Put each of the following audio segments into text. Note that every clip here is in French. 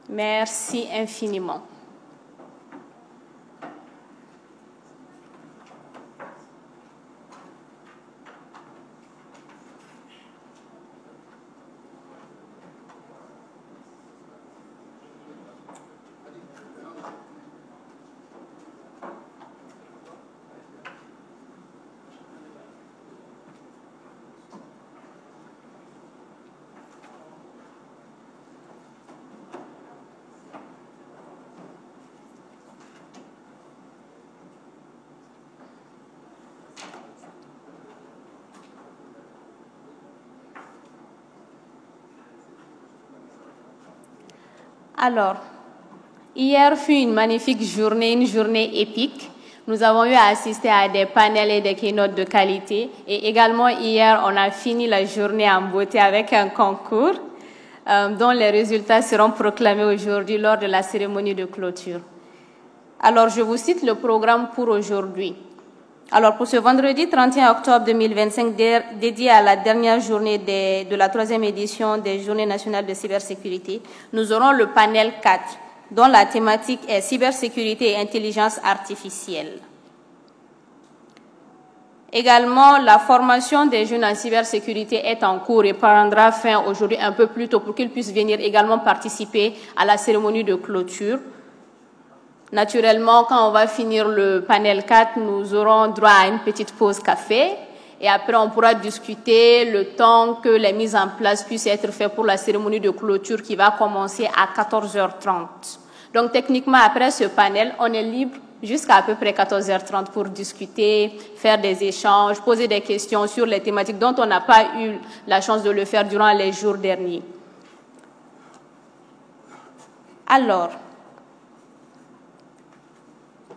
Merci infiniment. Alors, hier fut une magnifique journée, une journée épique. Nous avons eu à assister à des panels et des keynotes de qualité. Et également, hier, on a fini la journée en beauté avec un concours dont les résultats seront proclamés aujourd'hui lors de la cérémonie de clôture. Alors, je vous cite le programme pour aujourd'hui. Alors, pour ce vendredi 31 octobre 2025, dédié à la dernière journée de la 3e édition des Journées nationales de cybersécurité, nous aurons le panel 4, dont la thématique est cybersécurité et intelligence artificielle. Également, la formation des jeunes en cybersécurité est en cours et prendra fin aujourd'hui un peu plus tôt pour qu'ils puissent venir également participer à la cérémonie de clôture. Naturellement, quand on va finir le panel 4, nous aurons droit à une petite pause café et après on pourra discuter le temps que les mises en place puissent être faites pour la cérémonie de clôture qui va commencer à 14h30. Donc techniquement, après ce panel, on est libre jusqu'à peu près 14h30 pour discuter, faire des échanges, poser des questions sur les thématiques dont on n'a pas eu la chance de le faire durant les jours derniers. Alors,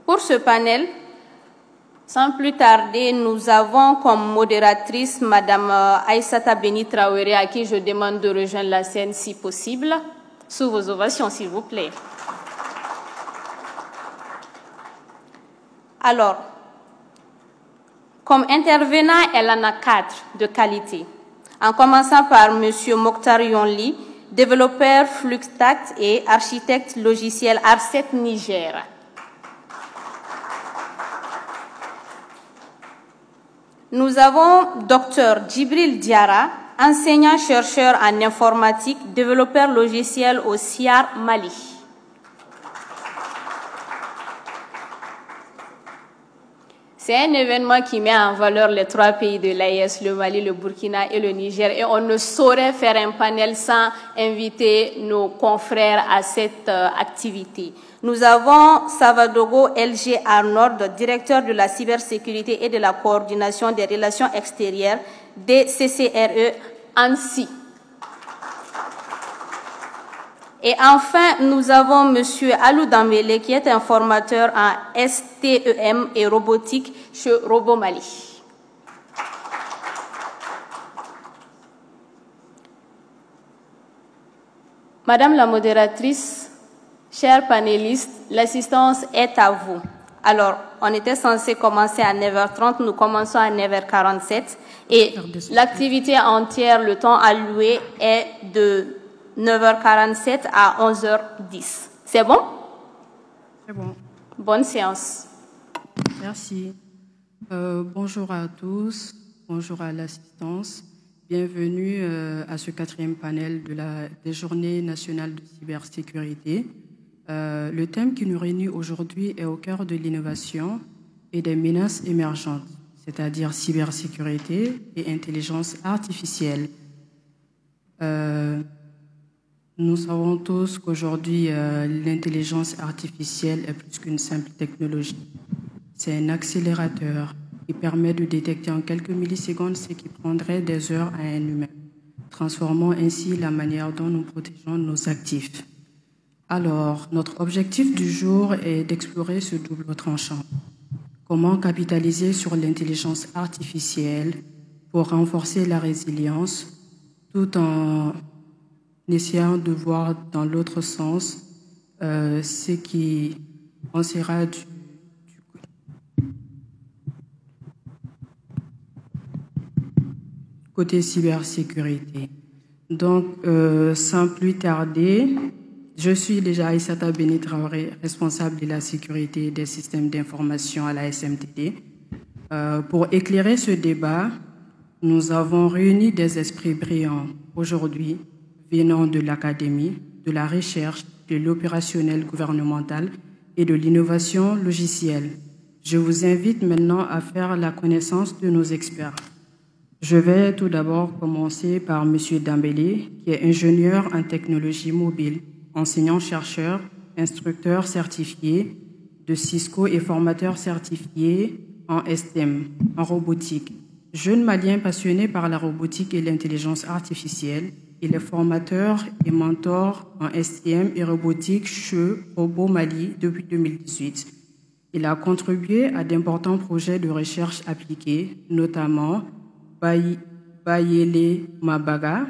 pour ce panel, sans plus tarder, nous avons comme modératrice Madame Aïssata Beni Traoré, à qui je demande de rejoindre la scène si possible. Sous vos ovations, s'il vous plaît. Alors, comme intervenant, elle en a 4 de qualité, en commençant par Monsieur Mokhtar Yonli, développeur Fluxtact et architecte logiciel ARCET Niger. Nous avons Dr Djibril Diara, enseignant-chercheur en informatique, développeur logiciel au CIAR Mali. C'est un événement qui met en valeur les 3 pays de l'AES, le Mali, le Burkina et le Niger. Et on ne saurait faire un panel sans inviter nos confrères à cette activité. Nous avons Savadogo LG Arnold, directeur de la cybersécurité et de la coordination des relations extérieures des CCRE ANSI. Et enfin, nous avons M. Alou Dambélé, qui est un formateur en STEM et robotique chez RoboMali. Madame la modératrice, chers panélistes, l'assistance est à vous. Alors, on était censé commencer à 9h30, nous commençons à 9h47 et l'activité entière, le temps alloué est de 9h47 à 11h10. C'est bon? C'est bon. Bonne séance. Merci. Bonjour à tous, bonjour à l'assistance. Bienvenue à ce 4e panel des Journées nationales de cybersécurité. Le thème qui nous réunit aujourd'hui est au cœur de l'innovation et des menaces émergentes, c'est-à-dire cybersécurité et intelligence artificielle. Nous savons tous qu'aujourd'hui, l'intelligence artificielle est plus qu'une simple technologie. C'est un accélérateur qui permet de détecter en quelques millisecondes ce qui prendrait des heures à un humain, transformant ainsi la manière dont nous protégeons nos actifs. Alors, notre objectif du jour est d'explorer ce double tranchant. Comment capitaliser sur l'intelligence artificielle pour renforcer la résilience, tout en essayant de voir dans l'autre sens ce qui en sera du côté cybersécurité. Donc, sans plus tarder, Je suis déjà Aïssata Beni Traoré, responsable de la sécurité des systèmes d'information à la SMTD. Pour éclairer ce débat, nous avons réuni des esprits brillants aujourd'hui, venant de l'académie, de la recherche, de l'opérationnel gouvernemental et de l'innovation logicielle. Je vous invite maintenant à faire la connaissance de nos experts. Je vais tout d'abord commencer par M. Dambélé, qui est ingénieur en technologie mobile, enseignant-chercheur, instructeur certifié de Cisco et formateur certifié en STEM, en robotique. Jeune malien passionné par la robotique et l'intelligence artificielle, il est formateur et mentor en STM et robotique chez Robo Mali depuis 2018. Il a contribué à d'importants projets de recherche appliquée, notamment Bayele Mabaga,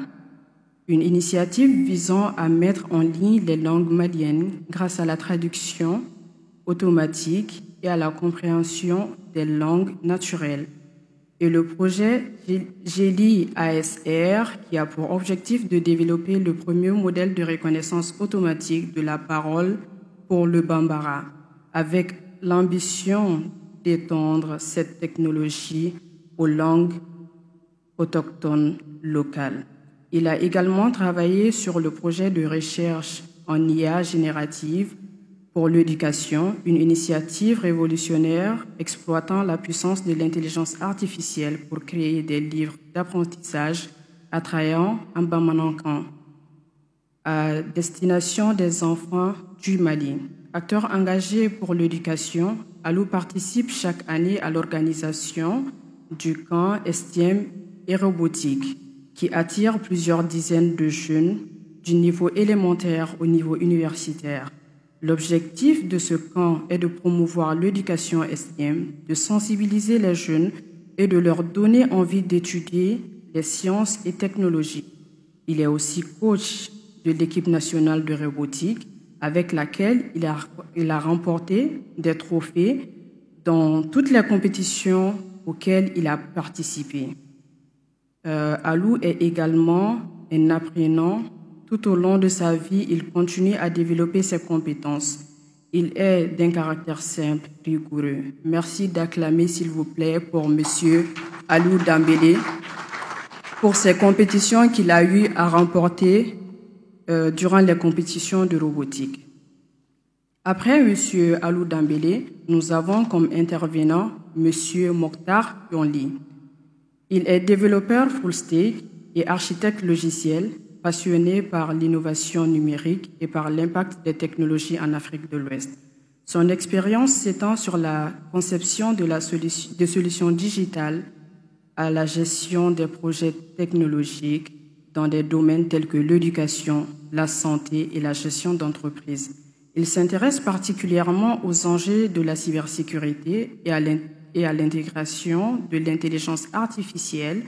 une initiative visant à mettre en ligne les langues maliennes grâce à la traduction automatique et à la compréhension des langues naturelles. Et le projet GELI ASR, qui a pour objectif de développer le premier modèle de reconnaissance automatique de la parole pour le Bambara, avec l'ambition d'étendre cette technologie aux langues autochtones locales. Il a également travaillé sur le projet de recherche en IA générative pour l'éducation, une initiative révolutionnaire exploitant la puissance de l'intelligence artificielle pour créer des livres d'apprentissage attrayants en Bamanankan à destination des enfants du Mali. Acteur engagé pour l'éducation, Alou participe chaque année à l'organisation du camp STM et robotique, qui attire plusieurs dizaines de jeunes du niveau élémentaire au niveau universitaire. L'objectif de ce camp est de promouvoir l'éducation STM, de sensibiliser les jeunes et de leur donner envie d'étudier les sciences et technologies. Il est aussi coach de l'équipe nationale de robotique, avec laquelle il a remporté des trophées dans toutes les compétitions auxquelles il a participé. Alou est également un apprenant. Tout au long de sa vie, il continue à développer ses compétences. Il est d'un caractère simple, rigoureux. Merci d'acclamer, s'il vous plaît, pour Monsieur Alou Dambélé, pour ses compétitions qu'il a eu à remporter durant les compétitions de robotique. Après Monsieur Alou Dambélé, nous avons comme intervenant Monsieur Mokhtar Yonli. Il est développeur full stack et architecte logiciel, passionné par l'innovation numérique et par l'impact des technologies en Afrique de l'Ouest. Son expérience s'étend sur la conception de solutions digitales à la gestion des projets technologiques dans des domaines tels que l'éducation, la santé et la gestion d'entreprises. Il s'intéresse particulièrement aux enjeux de la cybersécurité et à l'intégration de l'intelligence artificielle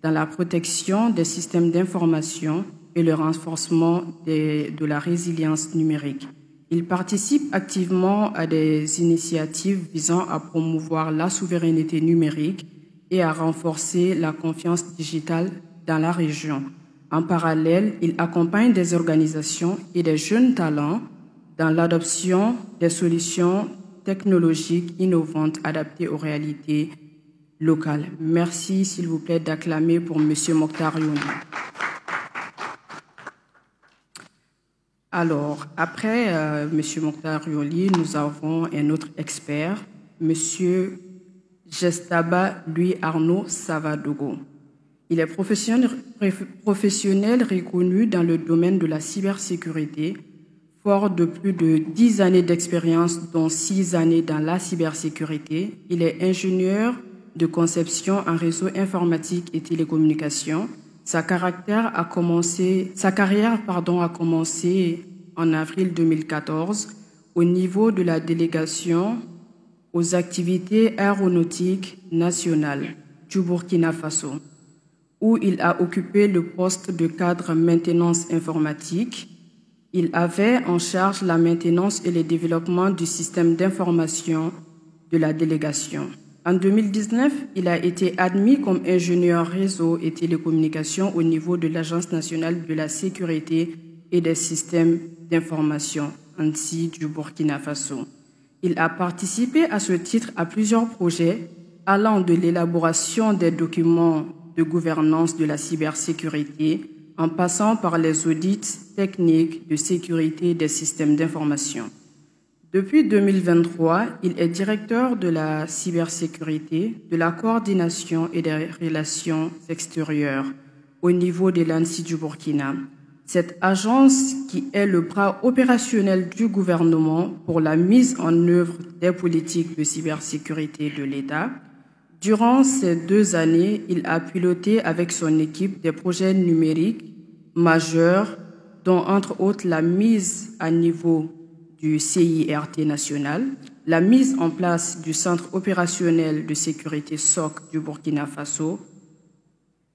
dans la protection des systèmes d'information et le renforcement de la résilience numérique. Il participe activement à des initiatives visant à promouvoir la souveraineté numérique et à renforcer la confiance digitale dans la région. En parallèle, il accompagne des organisations et des jeunes talents dans l'adoption des solutions technologiques innovantes adaptées aux réalités locales. Merci, s'il vous plaît, d'acclamer pour M. Mokhtar Yonli. Alors, après M. Mokhtar Yonli, nous avons un autre expert, M. Gestaba Louis Arnaud Savadogo. Il est professionnel reconnu dans le domaine de la cybersécurité, fort de plus de 10 années d'expérience, dont 6 années dans la cybersécurité. Il est ingénieur de conception en réseau informatique et télécommunications. Sa carrière a commencé en avril 2014 au niveau de la délégation aux activités aéronautiques nationales du Burkina Faso, où il a occupé le poste de cadre maintenance informatique. Il avait en charge la maintenance et le développement du système d'information de la délégation. En 2019, il a été admis comme ingénieur réseau et télécommunications au niveau de l'Agence nationale de la sécurité et des systèmes d'information, ANSSI du Burkina Faso. Il a participé à ce titre à plusieurs projets allant de l'élaboration des documents de gouvernance de la cybersécurité en passant par les audits techniques de sécurité des systèmes d'information. Depuis 2023, il est directeur de la cybersécurité, de la coordination et des relations extérieures au niveau de l'ANSSI du Burkina. Cette agence qui est le bras opérationnel du gouvernement pour la mise en œuvre des politiques de cybersécurité de l'État. Durant ces 2 années, il a piloté avec son équipe des projets numériques majeurs, dont entre autres la mise à niveau du CIRT national, la mise en place du Centre opérationnel de sécurité SOC du Burkina Faso,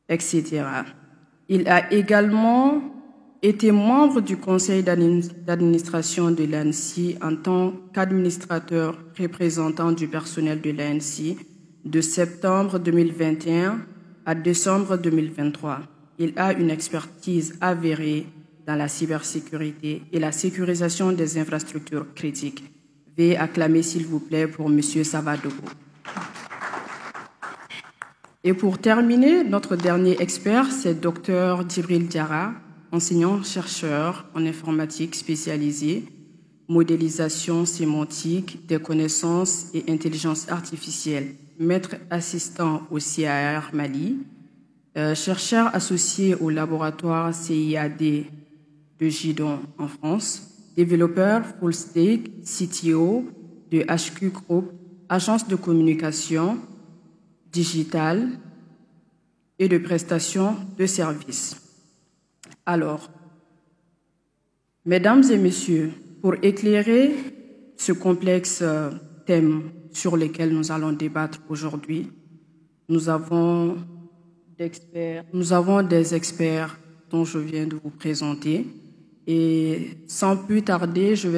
etc. Il a également été membre du conseil d'administration de l'ANSSI en tant qu'administrateur représentant du personnel de l'ANSSI de septembre 2021 à décembre 2023. Il a une expertise avérée dans la cybersécurité et la sécurisation des infrastructures critiques. Veuillez acclamer, s'il vous plaît, pour M. Savadogo. Et pour terminer, notre dernier expert, c'est Dr Djibril Diarra, enseignant-chercheur en informatique spécialisé, modélisation sémantique des connaissances et intelligence artificielle, maître assistant au CIAR Mali, chercheur associé au laboratoire CIAD de Gidon en France, développeur full stack, CTO de HQ Group, agence de communication digitale et de prestation de services. Alors, mesdames et messieurs, pour éclairer ce complexe thème sur lequel nous allons débattre aujourd'hui, nous avons des experts dont je viens de vous présenter. Et sans plus tarder, je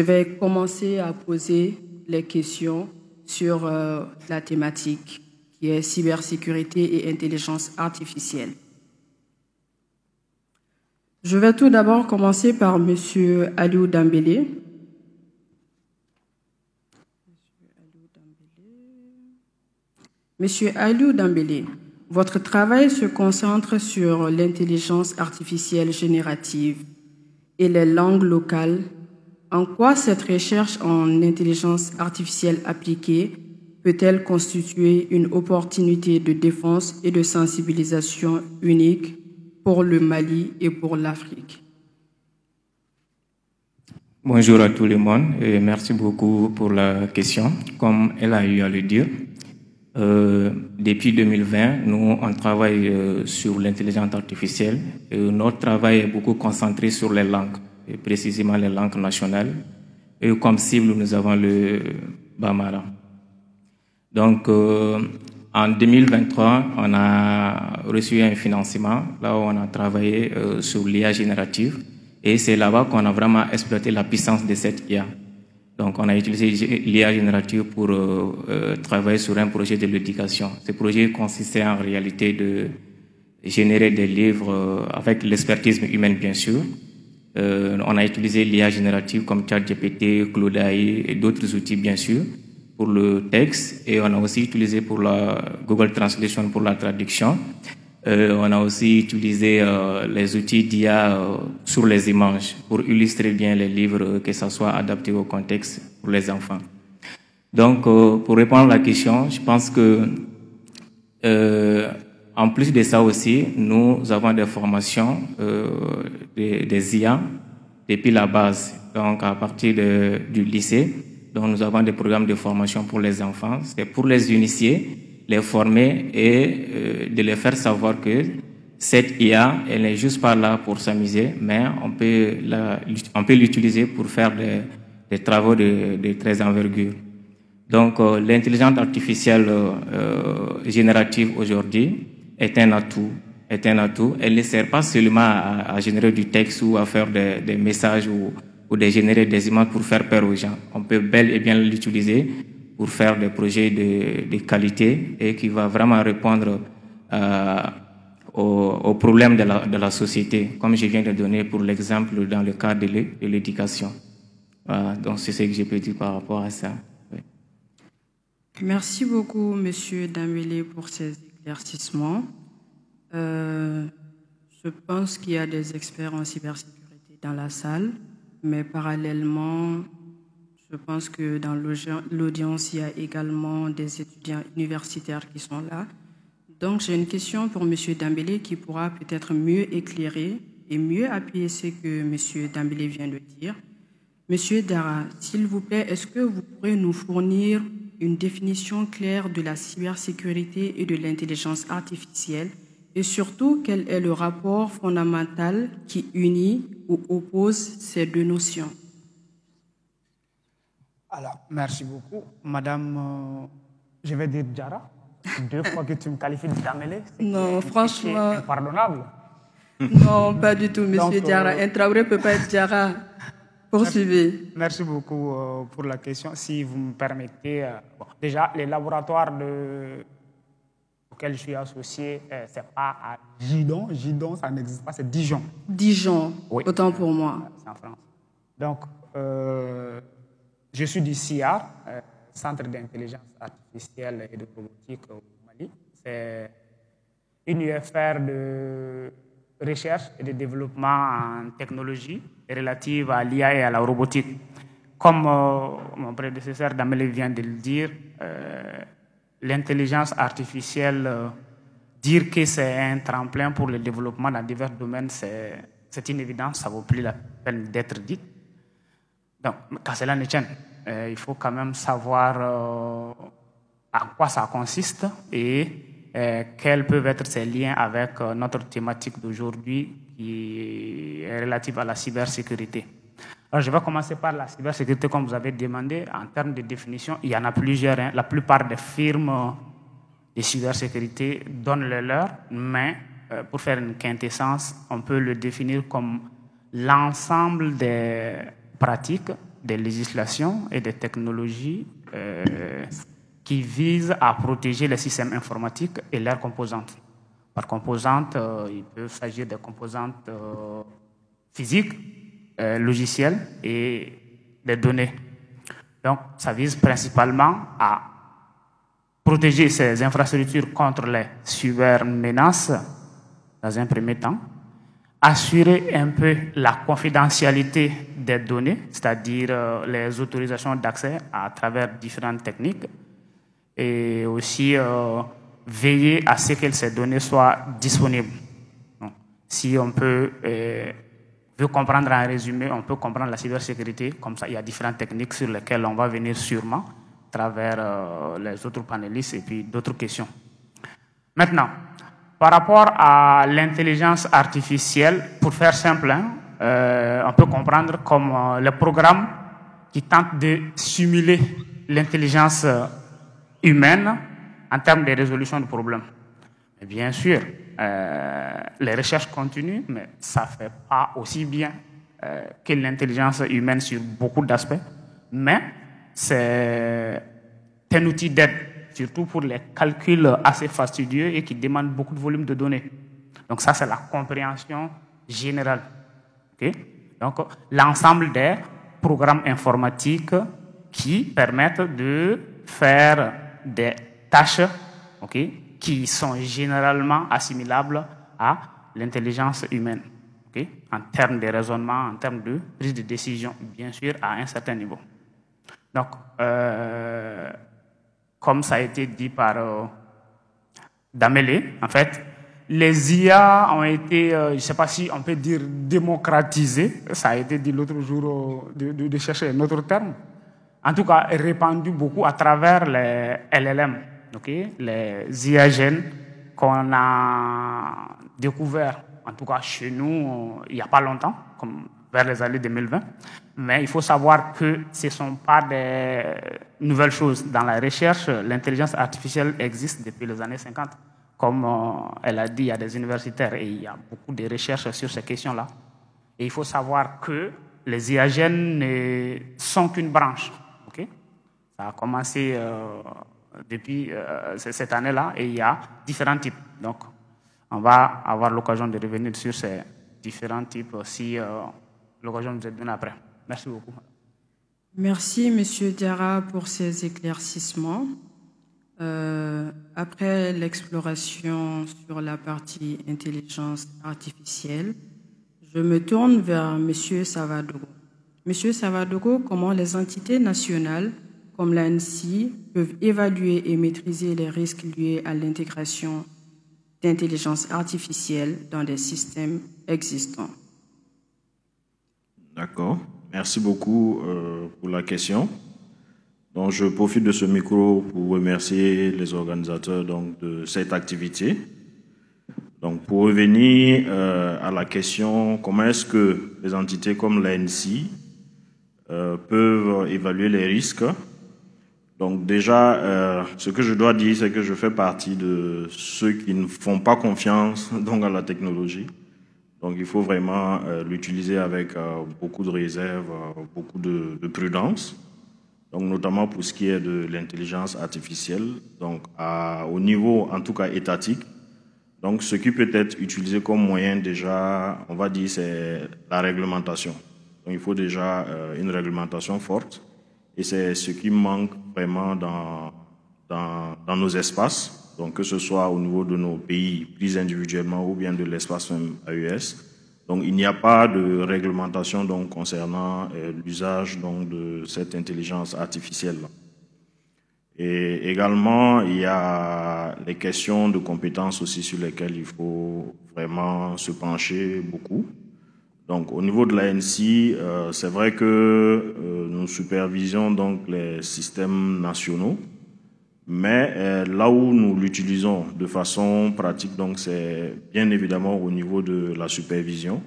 vais commencer à poser les questions sur la thématique qui est cybersécurité et intelligence artificielle. Je vais tout d'abord commencer par M. Aliou Dambélé. Monsieur Aliou Dambélé, votre travail se concentre sur l'intelligence artificielle générative et les langues locales. En quoi cette recherche en intelligence artificielle appliquée peut-elle constituer une opportunité de défense et de sensibilisation unique pour le Mali et pour l'Afrique? Bonjour à tout le monde et merci beaucoup pour la question. Comme elle a eu à le dire, depuis 2020, nous, on travaille sur l'intelligence artificielle. Notre travail est beaucoup concentré sur les langues, et précisément les langues nationales. Et comme cible, nous avons le Bambara. Donc, en 2023, on a reçu un financement, là où on a travaillé sur l'IA générative. Et c'est là-bas qu'on a vraiment exploité la puissance de cette IA. Donc, on a utilisé l'IA générative pour travailler sur un projet de l'éducation. Ce projet consistait en réalité de générer des livres avec l'expertise humaine, bien sûr. On a utilisé l'IA générative comme ChatGPT, Claude AI et d'autres outils, bien sûr, pour le texte. Et on a aussi utilisé pour la Google Translation pour la traduction. On a aussi utilisé les outils d'IA sur les images pour illustrer bien les livres, que ça soit adapté au contexte pour les enfants. Donc, pour répondre à la question, je pense que en plus de ça aussi, nous avons des formations des IA depuis la base, donc à partir du lycée. Donc, nous avons des programmes de formation pour les enfants. C'est pour les initier, les former et de les faire savoir que cette IA, elle n'est juste pas là pour s'amuser, mais on peut l'utiliser pour faire des travaux de très envergure. Donc, l'intelligence artificielle générative aujourd'hui est un atout. Elle ne sert pas seulement à générer du texte ou à faire des messages ou de générer des images pour faire peur aux gens. On peut bel et bien l'utiliser pour faire des projets de qualité et qui va vraiment répondre aux problèmes de la société, comme je viens de donner pour l'exemple dans le cadre de l'éducation. Voilà, donc c'est ce que je peux dire par rapport à ça. Oui. Merci beaucoup, Monsieur Dambélé, pour ces éclaircissements. Je pense qu'il y a des experts en cybersécurité dans la salle, mais parallèlement, je pense que dans l'audience, il y a également des étudiants universitaires qui sont là. Donc, j'ai une question pour M. Dambélé qui pourra peut-être mieux éclairer et mieux appuyer ce que M. Dambélé vient de dire. Monsieur Dara, s'il vous plaît, est-ce que vous pourrez nous fournir une définition claire de la cybersécurité et de l'intelligence artificielle et surtout, quel est le rapport fondamental qui unit ou oppose ces deux notions? Alors, merci beaucoup. Madame, je vais dire Djara. 2 fois que tu me qualifies de Dambélé, non, franchement, c'est impardonnable. Non, pas du tout, monsieur Djara. Un Traoré ne peut pas être Djara. Poursuivez. Merci beaucoup pour la question. Si vous me permettez, déjà, les laboratoires auxquels je suis associé, ce n'est pas à Gidon. Gidon, ça n'existe pas, c'est Dijon. Dijon, oui. Autant pour moi. C'est en France. Donc, je suis du CIAR, Centre d'intelligence artificielle et de robotique au Mali. C'est une UFR de recherche et de développement en technologie relative à l'IA et à la robotique. Comme mon prédécesseur Dambélé vient de le dire, l'intelligence artificielle, dire que c'est un tremplin pour le développement dans divers domaines, c'est une évidence, ça ne vaut plus la peine d'être dit. Donc, qu'à cela ne tienne, il faut quand même savoir à quoi ça consiste et quels peuvent être ses liens avec notre thématique d'aujourd'hui qui est relative à la cybersécurité. Alors, je vais commencer par la cybersécurité, comme vous avez demandé. En termes de définition, il y en a plusieurs. Hein. La plupart des firmes de cybersécurité donnent le leur, mais pour faire une quintessence, on peut le définir comme l'ensemble des pratiques, des législations et des technologies qui visent à protéger les systèmes informatiques et leurs composantes. Par composantes, il peut s'agir des composantes physiques, logicielles et des données. Donc, ça vise principalement à protéger ces infrastructures contre les cybermenaces dans un premier temps, assurer un peu la confidentialité des données, c'est-à-dire les autorisations d'accès à travers différentes techniques, et aussi veiller à ce que ces données soient disponibles. Donc, si on veut comprendre en résumé, on peut comprendre la cybersécurité, comme ça il y a différentes techniques sur lesquelles on va venir sûrement à travers les autres panélistes et puis d'autres questions. Maintenant, par rapport à l'intelligence artificielle, pour faire simple, hein, on peut comprendre comme le programme qui tente de simuler l'intelligence humaine en termes de résolution de problèmes. Et bien sûr, les recherches continuent, mais ça ne fait pas aussi bien que l'intelligence humaine sur beaucoup d'aspects, mais c'est un outil d'aide, surtout pour les calculs assez fastidieux et qui demandent beaucoup de volume de données. Donc ça, c'est la compréhension générale. Okay? Donc, l'ensemble des programmes informatiques qui permettent de faire des tâches qui sont généralement assimilables à l'intelligence humaine, en termes de raisonnement, en termes de prise de décision, bien sûr, à un certain niveau. Donc, comme ça a été dit par Dambélé, en fait, les IA ont été, je ne sais pas si on peut dire démocratisées, ça a été dit l'autre jour de chercher un autre terme, en tout cas répandues beaucoup à travers les LLM, les IA gènes qu'on a découvert, en tout cas chez nous, il n'y a pas longtemps, comme vers les années 2020. Mais il faut savoir que ce ne sont pas des nouvelles choses. Dans la recherche, l'intelligence artificielle existe depuis les années 50. Comme elle a dit, il y a des universitaires et il y a beaucoup de recherches sur ces questions-là. Et il faut savoir que les IA gènes ne sont qu'une branche. Ça a commencé depuis cette année-là et il y a différents types. Donc, On va avoir l'occasion de revenir sur ces différents types si l'occasion nous est donnée après. Merci beaucoup. Merci, Monsieur Diarra, pour ces éclaircissements. Après l'exploration sur la partie intelligence artificielle, je me tourne vers Monsieur Savadogo. Monsieur Savadogo, comment les entités nationales comme l'ANSSI peuvent évaluer et maîtriser les risques liés à l'intégration d'intelligence artificielle dans les systèmes existants? D'accord. Merci beaucoup pour la question. Donc, je profite de ce micro pour remercier les organisateurs donc, de cette activité. Donc, pour revenir à la question, comment est-ce que les entités comme l'ANSSI peuvent évaluer les risques? Donc, déjà, ce que je dois dire, c'est que je fais partie de ceux qui ne font pas confiance donc, à la technologie. Donc, il faut vraiment l'utiliser avec beaucoup de réserve, beaucoup de prudence. Donc, notamment pour ce qui est de l'intelligence artificielle, donc au niveau, en tout cas, étatique. Donc, ce qui peut être utilisé comme moyen déjà, on va dire, c'est la réglementation. Donc, il faut déjà une réglementation forte. Et c'est ce qui manque vraiment dans nos espaces. Donc, que ce soit au niveau de nos pays pris individuellement ou bien de l'espace même AES. Donc, il n'y a pas de réglementation donc, concernant l'usage donc, de cette intelligence artificielle. Et également, il y a les questions de compétences aussi sur lesquelles il faut vraiment se pencher beaucoup. Donc, au niveau de l'ANSSI, c'est vrai que nous supervisons donc les systèmes nationaux, mais là où nous l'utilisons de façon pratique, donc c'est bien évidemment au niveau de la supervision,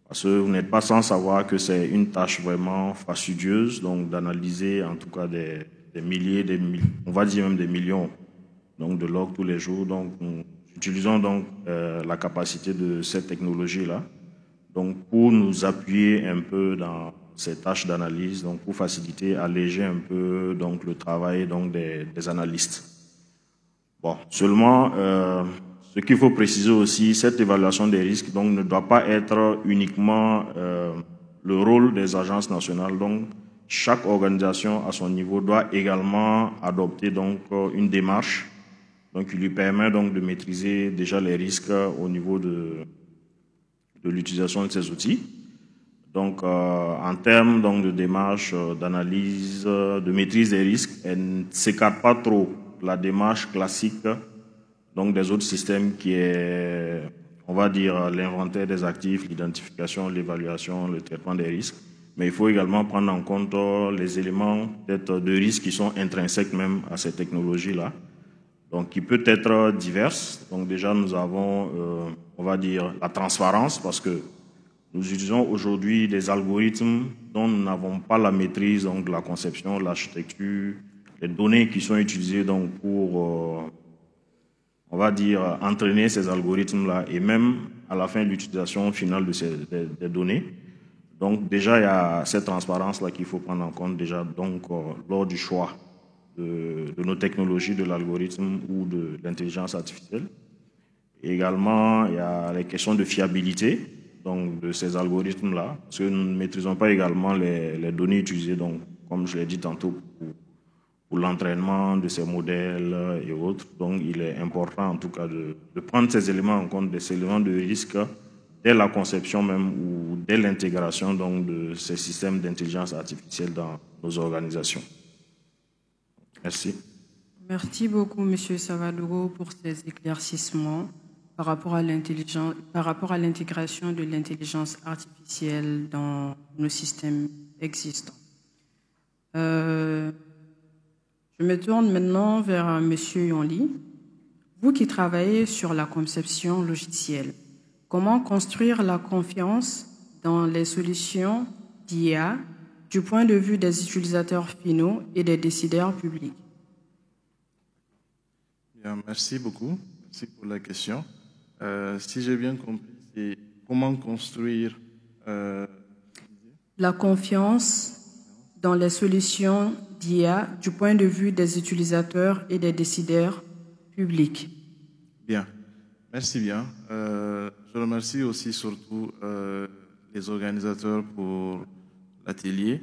parce que vous n'êtes pas sans savoir que c'est une tâche vraiment fastidieuse, donc d'analyser en tout cas des milliers, on va dire même des millions donc de logs tous les jours. Donc, nous utilisons donc la capacité de cette technologie-là. Donc, pour nous appuyer un peu dans ces tâches d'analyse, donc pour faciliter, alléger un peu donc le travail donc des analystes. Bon, seulement, ce qu'il faut préciser aussi, cette évaluation des risques donc ne doit pas être uniquement le rôle des agences nationales. Donc, chaque organisation à son niveau doit également adopter donc une démarche donc qui lui permet donc de maîtriser déjà les risques au niveau de l'utilisation de ces outils. Donc, en termes donc, de démarche, d'analyse, de maîtrise des risques, elle ne s'écarte pas trop la démarche classique donc, des autres systèmes qui est, on va dire, l'inventaire des actifs, l'identification, l'évaluation, le traitement des risques. Mais il faut également prendre en compte les éléments peut-être de risque qui sont intrinsèques même à ces technologies-là. Donc, qui peut être diverses. Donc, déjà, nous avons, on va dire, la transparence, parce que nous utilisons aujourd'hui des algorithmes dont nous n'avons pas la maîtrise donc, de la conception, de l'architecture, les données qui sont utilisées donc, pour, on va dire, entraîner ces algorithmes-là et même à la fin de l'utilisation finale de des données. Donc, déjà, il y a cette transparence-là qu'il faut prendre en compte déjà donc, lors du choix de nos technologies, de l'algorithme ou de l'intelligence artificielle. Et également, il y a les questions de fiabilité donc, de ces algorithmes-là, parce que nous ne maîtrisons pas également les données utilisées, donc, comme je l'ai dit tantôt, pour l'entraînement de ces modèles et autres. Donc, il est important, en tout cas, de prendre ces éléments en compte, des éléments de risque, dès la conception même ou dès l'intégration donc, de ces systèmes d'intelligence artificielle dans nos organisations. Merci. Merci beaucoup, M. Savadogo, pour ces éclaircissements par rapport à l'intégration de l'intelligence artificielle dans nos systèmes existants. Je me tourne maintenant vers M. Yonli. Vous qui travaillez sur la conception logicielle, comment construire la confiance dans les solutions d'IA du point de vue des utilisateurs finaux et des décideurs publics? Bien, merci beaucoup. Merci pour la question. Si j'ai bien compris, c'est comment construire la confiance dans les solutions d'IA du point de vue des utilisateurs et des décideurs publics. Bien. Merci bien. Je remercie aussi surtout les organisateurs pour l'atelier.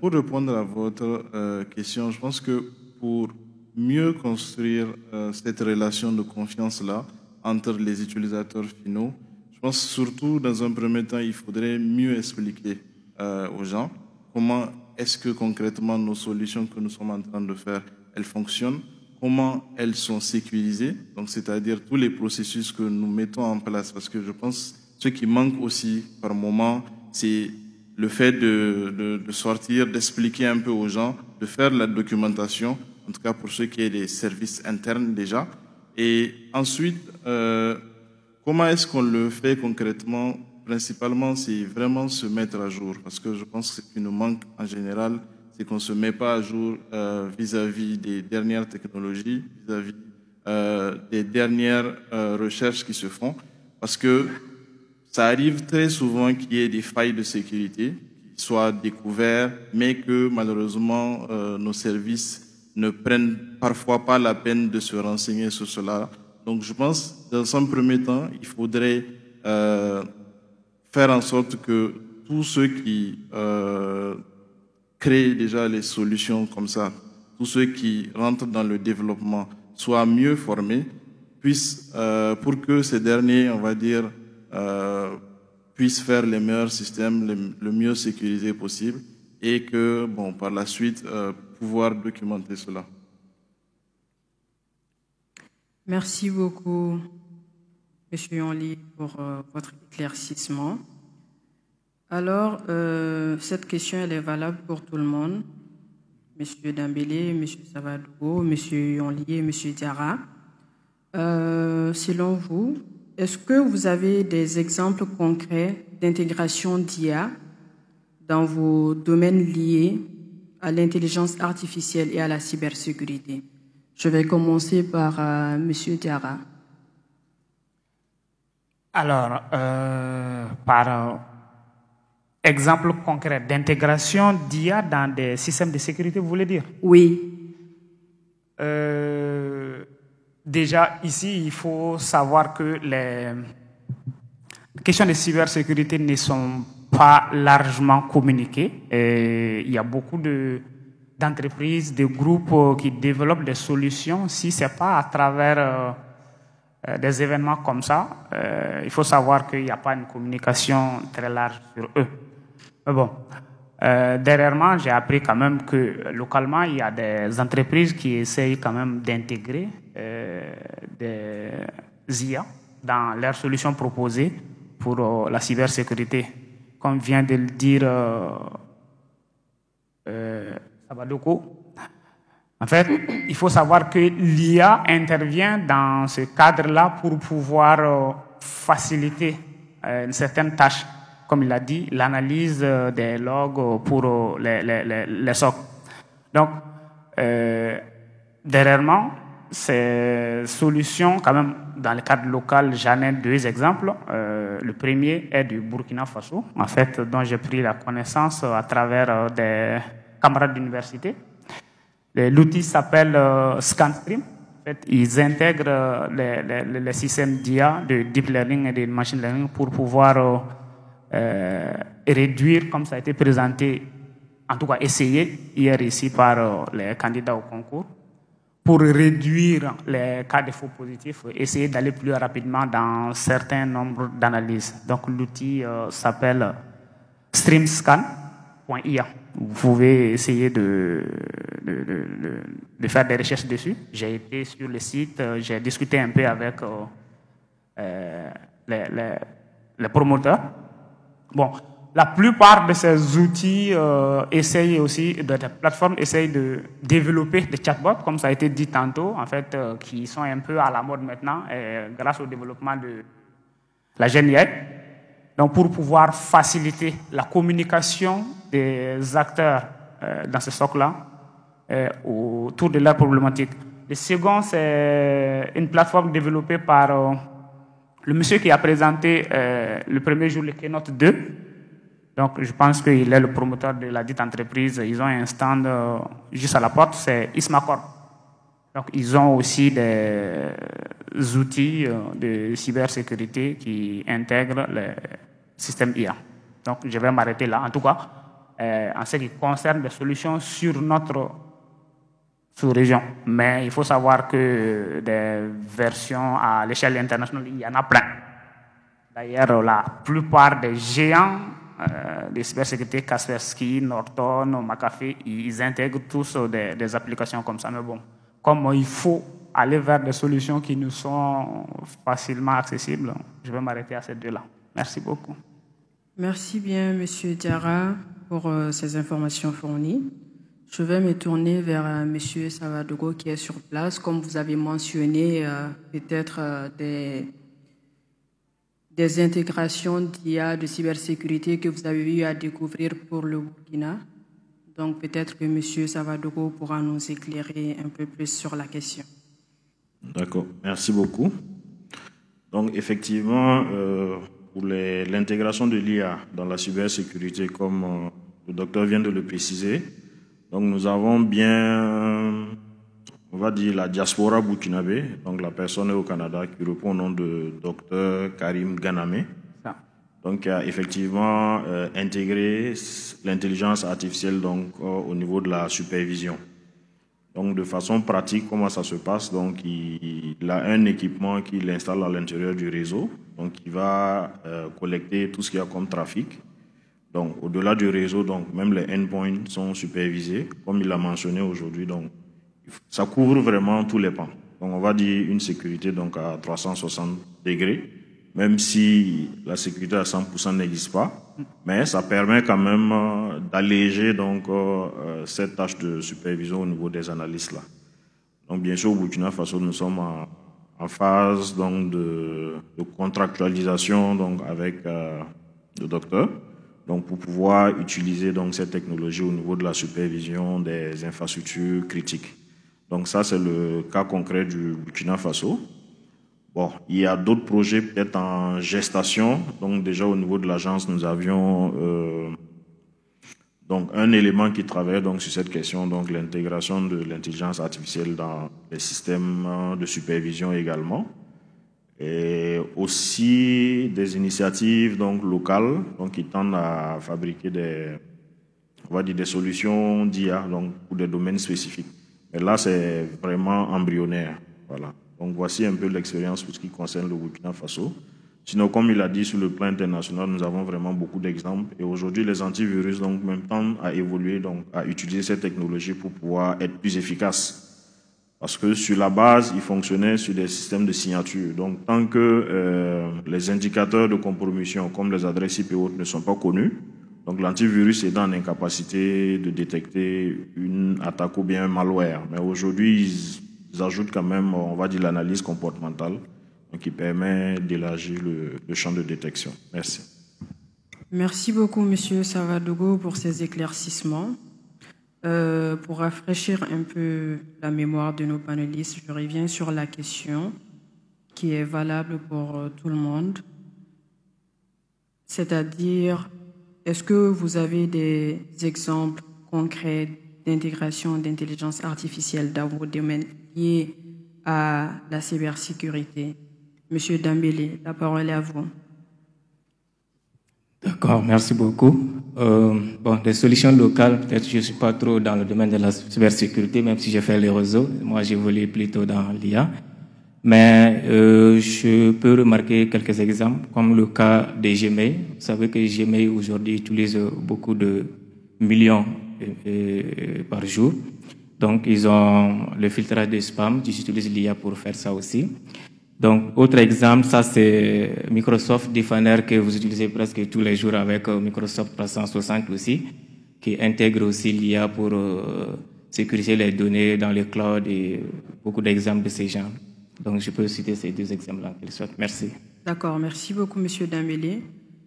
Pour répondre à votre question, je pense que pour mieux construire cette relation de confiance-là entre les utilisateurs finaux, je pense surtout dans un premier temps, il faudrait mieux expliquer aux gens comment est-ce que concrètement nos solutions que nous sommes en train de faire, elles fonctionnent, comment elles sont sécurisées, donc c'est-à-dire tous les processus que nous mettons en place, parce que je pense ce qui manque aussi par moment, c'est le fait de sortir, d'expliquer un peu aux gens, de faire la documentation, en tout cas pour ceux qui ont des services internes déjà, et ensuite, comment est-ce qu'on le fait concrètement? Principalement, c'est vraiment se mettre à jour, parce que je pense que ce qui nous manque en général, c'est qu'on ne se met pas à jour vis-à-vis des dernières technologies, vis-à-vis des dernières recherches qui se font, parce que ça arrive très souvent qu'il y ait des failles de sécurité qui soient découvertes, mais que malheureusement nos services ne prennent parfois pas la peine de se renseigner sur cela. Donc je pense, dans un premier temps, il faudrait faire en sorte que tous ceux qui créent déjà les solutions comme ça, tous ceux qui rentrent dans le développement soient mieux formés, puissent, pour que ces derniers, on va dire, puissent faire les meilleurs systèmes, le mieux sécurisés possible, et que, bon, par la suite, pouvoir documenter cela. Merci beaucoup, M. Yonli, pour votre éclaircissement. Alors, cette question, elle est valable pour tout le monde. M. Dambélé, M. Savadogo, M. Yonli et M. Diarra. Selon vous, est-ce que vous avez des exemples concrets d'intégration d'IA dans vos domaines liés à l'intelligence artificielle et à la cybersécurité? Je vais commencer par M. Diarra. Alors, par exemple concret d'intégration d'IA dans des systèmes de sécurité, vous voulez dire? Oui. Déjà, ici, il faut savoir que les questions de cybersécurité ne sont pas largement communiquées. Et il y a beaucoup d'entreprises, de groupes qui développent des solutions. Si ce n'est pas à travers des événements comme ça, il faut savoir qu'il n'y a pas une communication très large sur eux. Mais bon, dernièrement, j'ai appris quand même que localement, il y a des entreprises qui essayent quand même d'intégrer des IA dans leurs solutions proposées pour la cybersécurité. Comme vient de le dire Sabadoko, en fait, il faut savoir que l'IA intervient dans ce cadre-là pour pouvoir faciliter une certaine tâche, comme il a dit, l'analyse des logs pour les SOC. Donc, dernièrement, ces solutions, quand même, dans le cadre local, j'en ai deux exemples. Le premier est du Burkina Faso, en fait, dont j'ai pris la connaissance à travers des camarades d'université. L'outil s'appelle ScanStream. En fait, ils intègrent les systèmes d'IA, de deep learning et de machine learning pour pouvoir réduire, comme ça a été présenté, en tout cas essayé hier ici par les candidats au concours, pour réduire les cas de faux positifs, essayer d'aller plus rapidement dans un certain nombre d'analyses. Donc l'outil s'appelle streamscan.ia. Vous pouvez essayer de faire des recherches dessus. J'ai été sur le site, j'ai discuté un peu avec les promoteurs. Bon, la plupart de ces outils essayent aussi, de la plateforme essayent de développer des chatbots, comme ça a été dit tantôt, en fait, qui sont un peu à la mode maintenant, grâce au développement de la GenAI. Donc, pour pouvoir faciliter la communication des acteurs dans ce socle-là autour de leur problématique. Le second, c'est une plateforme développée par le monsieur qui a présenté le premier jour le Keynote 2. Donc, je pense qu'il est le promoteur de la dite entreprise. Ils ont un stand juste à la porte, c'est Ismacorp. Donc, ils ont aussi des outils de cybersécurité qui intègrent les systèmes IA. Donc, je vais m'arrêter là. En tout cas, en ce qui concerne les solutions sur notre sous-région. Mais il faut savoir que des versions à l'échelle internationale, il y en a plein. D'ailleurs, la plupart des géants de cybersécurité, Kaspersky, Norton, McAfee, ils intègrent tous des applications comme ça. Mais bon, comme il faut aller vers des solutions qui nous sont facilement accessibles, je vais m'arrêter à ces deux-là. Merci beaucoup. Merci bien, Monsieur Diarra, pour ces informations fournies. Je vais me tourner vers Monsieur Savadogo qui est sur place. Comme vous avez mentionné, peut-être des intégrations d'IA, de cybersécurité que vous avez eu à découvrir pour le Burkina. Donc peut-être que Monsieur Savadogo pourra nous éclairer un peu plus sur la question. D'accord, merci beaucoup. Donc effectivement, pour l'intégration de l'IA dans la cybersécurité, comme le docteur vient de le préciser, donc nous avons bien, on va dire, la diaspora burkinabé, donc la personne au Canada qui répond au nom de docteur Karim Ganame, donc qui a effectivement intégré l'intelligence artificielle donc, au niveau de la supervision. Donc de façon pratique, comment ça se passe? Donc il a un équipement qu'il installe à l'intérieur du réseau, donc il va collecter tout ce qu'il y a comme trafic. Donc, au-delà du réseau, donc, même les endpoints sont supervisés, comme il l'a mentionné aujourd'hui. Donc, ça couvre vraiment tous les pans. Donc, on va dire une sécurité donc, à 360 degrés, même si la sécurité à 100% n'existe pas. Mais ça permet quand même d'alléger donc, cette tâche de supervision au niveau des analystes là. Donc, bien sûr, au Burkina Faso, nous sommes en phase donc, de contractualisation donc, avec le docteur. Donc, pour pouvoir utiliser donc, cette technologie au niveau de la supervision des infrastructures critiques. Donc, ça, c'est le cas concret du Burkina Faso. Bon, il y a d'autres projets peut-être en gestation. Donc, déjà, au niveau de l'agence, nous avions donc, un élément qui travaillait donc, sur cette question, donc l'intégration de l'intelligence artificielle dans les systèmes de supervision également. Et aussi des initiatives donc, locales donc, qui tendent à fabriquer on va dire des solutions d'IA donc, pour des domaines spécifiques. Mais là, c'est vraiment embryonnaire. Voilà. Donc, voici un peu l'expérience pour ce qui concerne le Burkina Faso. Sinon, comme il a dit, sur le plan international, nous avons vraiment beaucoup d'exemples. Et aujourd'hui, les antivirus donc, même tendent à évoluer, donc, à utiliser cette technologie pour pouvoir être plus efficaces. Parce que sur la base, ils fonctionnaient sur des systèmes de signature. Donc, tant que les indicateurs de compromission, comme les adresses IP et autres, ne sont pas connus, donc l'antivirus est dans l'incapacité de détecter une attaque ou bien un malware. Mais aujourd'hui, ils ajoutent quand même, on va dire, l'analyse comportementale, donc qui permet d'élargir le champ de détection. Merci. Merci beaucoup, Monsieur Savadogo, pour ces éclaircissements. Pour rafraîchir un peu la mémoire de nos panélistes, je reviens sur la question qui est valable pour tout le monde. C'est-à-dire, est-ce que vous avez des exemples concrets d'intégration d'intelligence artificielle dans vos domaines liés à la cybersécurité? Monsieur Dambélé, la parole est à vous. D'accord, merci beaucoup. Bon, des solutions locales, peut-être je ne suis pas trop dans le domaine de la cybersécurité, même si j'ai fait les réseaux. Moi, j'évolue plutôt dans l'IA. Mais je peux remarquer quelques exemples, comme le cas des Gmail. Vous savez que Gmail aujourd'hui utilise beaucoup de millions par jour. Donc, ils ont le filtrage de spam. Ils utilisent l'IA pour faire ça aussi. Donc, autre exemple, ça c'est Microsoft Defender que vous utilisez presque tous les jours avec Microsoft 360 aussi, qui intègre aussi l'IA pour sécuriser les données dans le cloud et beaucoup d'exemples de ces genres. Donc, je peux citer ces deux exemples en quelque sorte. Merci. D'accord, merci beaucoup, Monsieur Dambélé.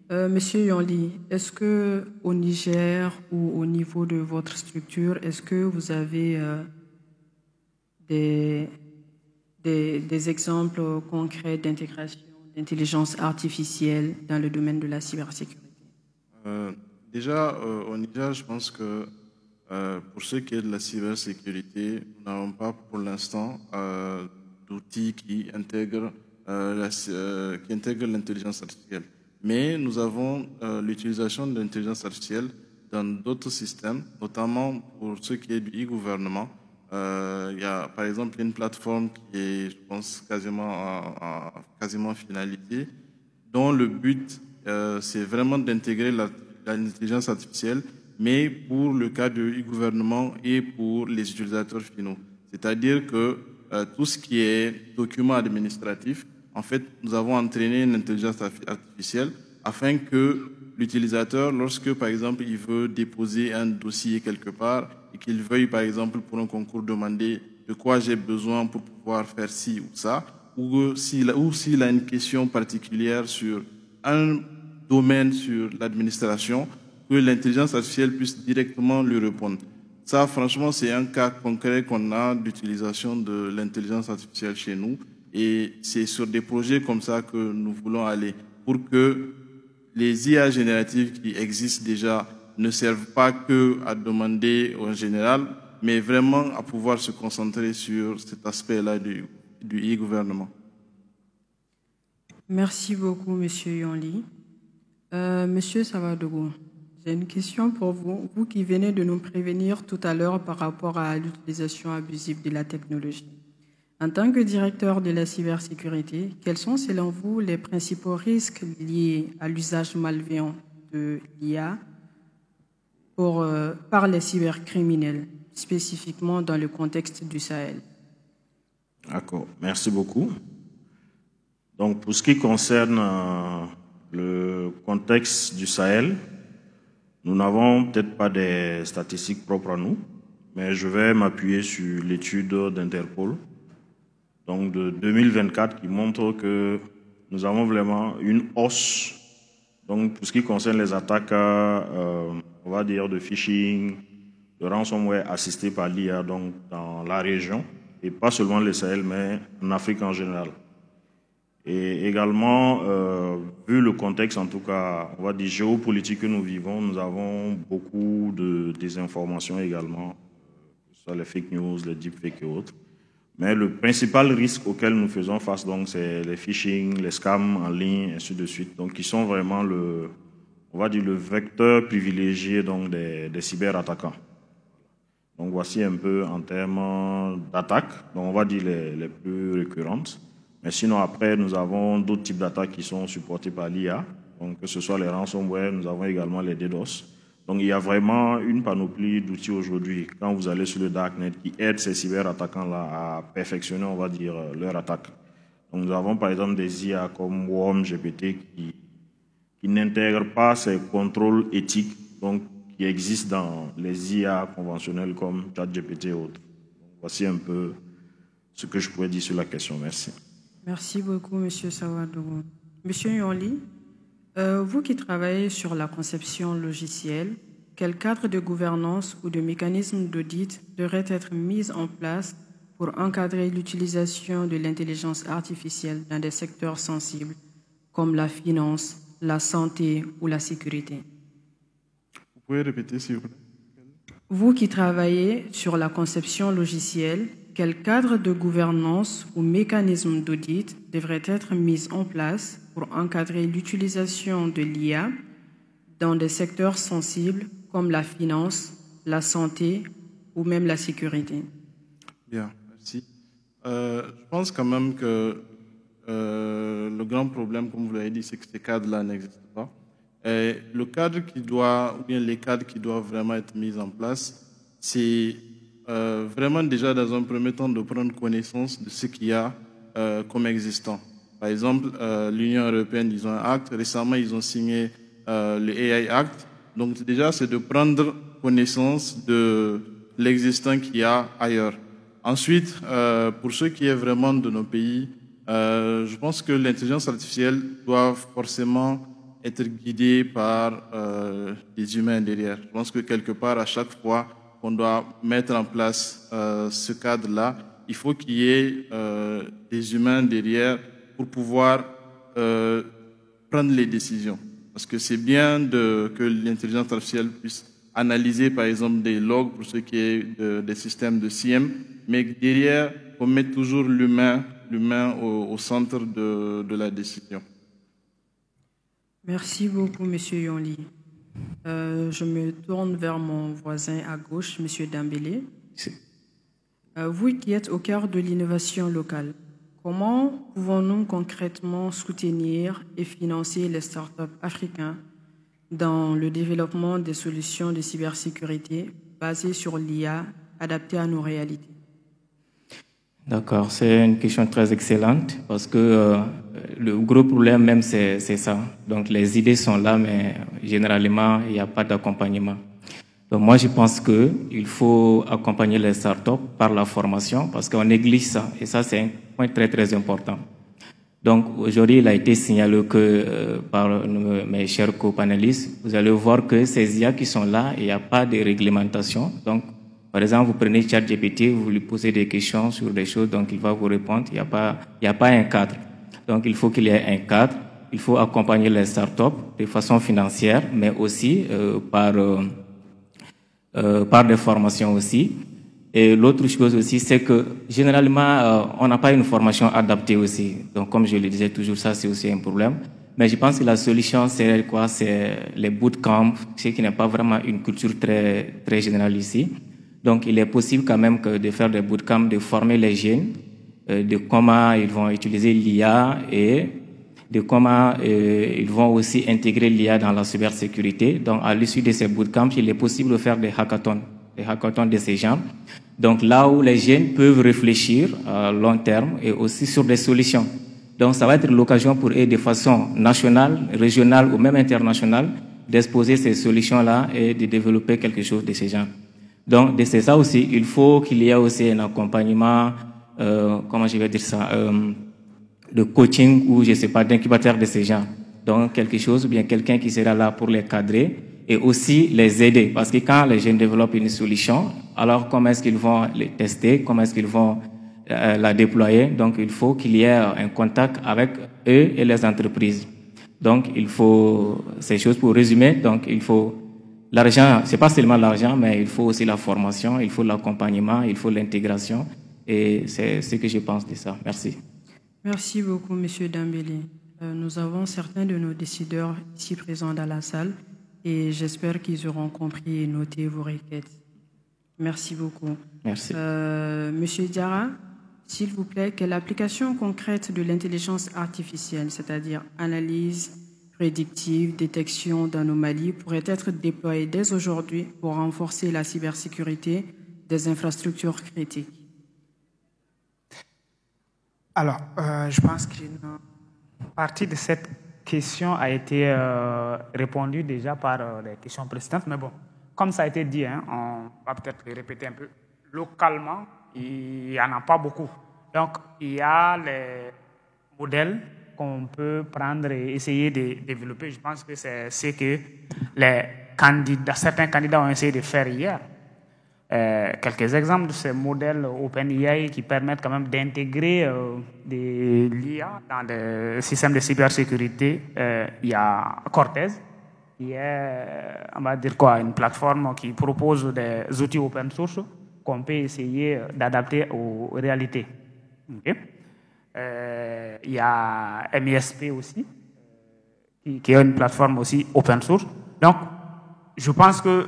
Monsieur Yonli, est-ce que au Niger ou au niveau de votre structure, est-ce que vous avez des exemples concrets d'intégration d'intelligence artificielle dans le domaine de la cybersécurité? Déjà, au Niger, je pense que pour ce qui est de la cybersécurité, nous n'avons pas pour l'instant d'outils qui intègrent l'intelligence artificielle. Mais nous avons l'utilisation de l'intelligence artificielle dans d'autres systèmes, notamment pour ce qui est du e-gouvernement. Il y a par exemple une plateforme qui est, je pense, quasiment finalisée, dont le but, c'est vraiment d'intégrer l'intelligence artificielle, mais pour le cas du e-gouvernement et pour les utilisateurs finaux. C'est-à-dire que tout ce qui est document administratif, en fait, nous avons entraîné une intelligence artificielle afin que l'utilisateur, lorsque, par exemple, il veut déposer un dossier quelque part et qu'il veuille, par exemple, pour un concours, demander de quoi j'ai besoin pour pouvoir faire ci ou ça, ou s'il a une question particulière sur un domaine sur l'administration, que l'intelligence artificielle puisse directement lui répondre. Ça, franchement, c'est un cas concret qu'on a d'utilisation de l'intelligence artificielle chez nous. Et c'est sur des projets comme ça que nous voulons aller pour que les IA génératives qui existent déjà ne servent pas que à demander en général, mais vraiment à pouvoir se concentrer sur cet aspect-là du e-gouvernement. Merci beaucoup, Monsieur Yonli. Monsieur Savadogo, j'ai une question pour vous. Vous qui venez de nous prévenir tout à l'heure par rapport à l'utilisation abusive de la technologie. En tant que directeur de la cybersécurité, quels sont selon vous les principaux risques liés à l'usage malveillant de l'IA par les cybercriminels, spécifiquement dans le contexte du Sahel? D'accord, merci beaucoup. Donc, pour ce qui concerne le contexte du Sahel, nous n'avons peut-être pas des statistiques propres à nous, mais je vais m'appuyer sur l'étude d'Interpol, donc de 2024, qui montre que nous avons vraiment une hausse. Donc, pour ce qui concerne les attaques, on va dire de phishing, de ransomware assistées par l'IA, donc dans la région, et pas seulement le Sahel, mais en Afrique en général. Et également, vu le contexte, en tout cas, on va dire géopolitique que nous vivons, nous avons beaucoup de désinformation également, que ce soit les fake news, les deepfakes et autres. Mais le principal risque auquel nous faisons face, donc, c'est les phishing, les scams en ligne, et ainsi de suite. Donc, qui sont vraiment on va dire le vecteur privilégié, donc, des cyberattaquants. Donc, voici un peu en termes d'attaques, donc on va dire les plus récurrentes. Mais sinon, après, nous avons d'autres types d'attaques qui sont supportés par l'IA. Donc, que ce soit les ransomware, nous avons également les DDoS. Donc, il y a vraiment une panoplie d'outils aujourd'hui, quand vous allez sur le Darknet, qui aident ces cyberattaquants-là à perfectionner, on va dire, leur attaque. Donc, nous avons par exemple des IA comme WormGPT qui n'intègrent pas ces contrôles éthiques, donc, qui existent dans les IA conventionnels comme ChatGPT et autres. Donc, voici un peu ce que je pourrais dire sur la question. Merci. Merci beaucoup, Monsieur Sawadogo. Monsieur Yonli, vous qui travaillez sur la conception logicielle, quel cadre de gouvernance ou de mécanisme d'audit devrait être mis en place pour encadrer l'utilisation de l'intelligence artificielle dans des secteurs sensibles comme la finance, la santé ou la sécurité? Vous pouvez répéter, s'il vous plaît? Vous qui travaillez sur la conception logicielle, quel cadre de gouvernance ou mécanisme d'audit devrait être mis en place pour encadrer l'utilisation de l'IA dans des secteurs sensibles comme la finance, la santé ou même la sécurité? Bien, merci. Je pense quand même que le grand problème, comme vous l'avez dit, c'est que ces cadres-là n'existent pas. Et le cadre ou bien les cadres qui doivent vraiment être mis en place, c'est vraiment déjà dans un premier temps de prendre connaissance de ce qu'il y a comme existant. Par exemple, l'Union européenne, ils ont un acte. Récemment, ils ont signé le AI Act. Donc déjà, c'est de prendre connaissance de l'existant qu'il y a ailleurs. Ensuite, pour ce qui est vraiment de nos pays, je pense que l'intelligence artificielle doit forcément être guidée par des humains derrière. Je pense que quelque part, à chaque fois qu'on doit mettre en place ce cadre-là, il faut qu'il y ait des humains derrière pour pouvoir prendre les décisions. Parce que c'est bien que l'intelligence artificielle puisse analyser, par exemple, des logs pour ce qui est des systèmes de SIEM, mais derrière, on met toujours l'humain l'humain au centre de la décision. Merci beaucoup, Monsieur Yonli. Je me tourne vers mon voisin à gauche, Monsieur Dambélé. Vous qui êtes au cœur de l'innovation locale, comment pouvons-nous concrètement soutenir et financer les startups africains dans le développement des solutions de cybersécurité basées sur l'IA adaptées à nos réalités? D'accord, c'est une question très excellente parce que le gros problème même c'est ça. Donc les idées sont là, mais généralement il n'y a pas d'accompagnement. Donc moi je pense que il faut accompagner les startups par la formation parce qu'on néglige ça et ça c'est un point très très important. Donc aujourd'hui il a été signalé que par mes chers co-panélistes, vous allez voir que ces IA qui sont là, il n'y a pas de réglementation. Donc par exemple, vous prenez ChatGPT, vous lui posez des questions sur des choses, donc il va vous répondre. Il n'y a pas un cadre. Donc il faut qu'il y ait un cadre. Il faut accompagner les startups de façon financière, mais aussi par des formations aussi. Et l'autre chose aussi, c'est que généralement, on n'a pas une formation adaptée aussi. Donc comme je le disais toujours, ça c'est aussi un problème. Mais je pense que la solution, c'est quoi? C'est les bootcamps, ce qui n'est pas vraiment une culture très, très générale ici. Donc, il est possible quand même de faire des bootcamps, de former les jeunes, de comment ils vont utiliser l'IA et de comment ils vont aussi intégrer l'IA dans la cybersécurité. Donc, à l'issue de ces bootcamps, il est possible de faire des hackathons de ces gens. Donc, là où les jeunes peuvent réfléchir à long terme et aussi sur des solutions. Donc, ça va être l'occasion pour eux de façon nationale, régionale ou même internationale d'exposer ces solutions-là et de développer quelque chose de ces gens. Donc, c'est ça aussi. Il faut qu'il y ait aussi un accompagnement, comment je vais dire ça, de coaching ou, je sais pas, d'incubateur de ces gens. Donc, quelque chose ou bien quelqu'un qui sera là pour les cadrer et aussi les aider. Parce que quand les jeunes développent une solution, alors comment est-ce qu'ils vont les tester, comment est-ce qu'ils vont la déployer? Donc, il faut qu'il y ait un contact avec eux et les entreprises. Donc, il faut ces choses pour résumer. Donc, il faut l'argent, c'est pas seulement l'argent, mais il faut aussi la formation, il faut l'accompagnement, il faut l'intégration. Et c'est ce que je pense de ça. Merci. Merci beaucoup, Monsieur Dambélé. Nous avons certains de nos décideurs ici présents dans la salle et j'espère qu'ils auront compris et noté vos requêtes. Merci beaucoup. Merci. Monsieur Diarra, s'il vous plaît, quelle application concrète de l'intelligence artificielle, c'est-à-dire analyse prédictive, détection d'anomalies, pourrait être déployée dès aujourd'hui pour renforcer la cybersécurité des infrastructures critiques? Alors, je pense qu'une partie de cette question a été répondue déjà par les questions précédentes, mais bon, comme ça a été dit, hein, on va peut-être le répéter un peu. Localement, il n'y en a pas beaucoup. Donc, il y a les modèles qu'on peut prendre et essayer de développer. Je pense que c'est ce que certains candidats ont essayé de faire hier. Quelques exemples de ces modèles OpenAI qui permettent quand même d'intégrer de l'IA dans des systèmes de cybersécurité. Il y a Cortez, qui est, on va dire quoi, une plateforme qui propose des outils open source qu'on peut essayer d'adapter aux réalités. Okay? Il y a MISP aussi, qui est une plateforme aussi open source. Donc, je pense que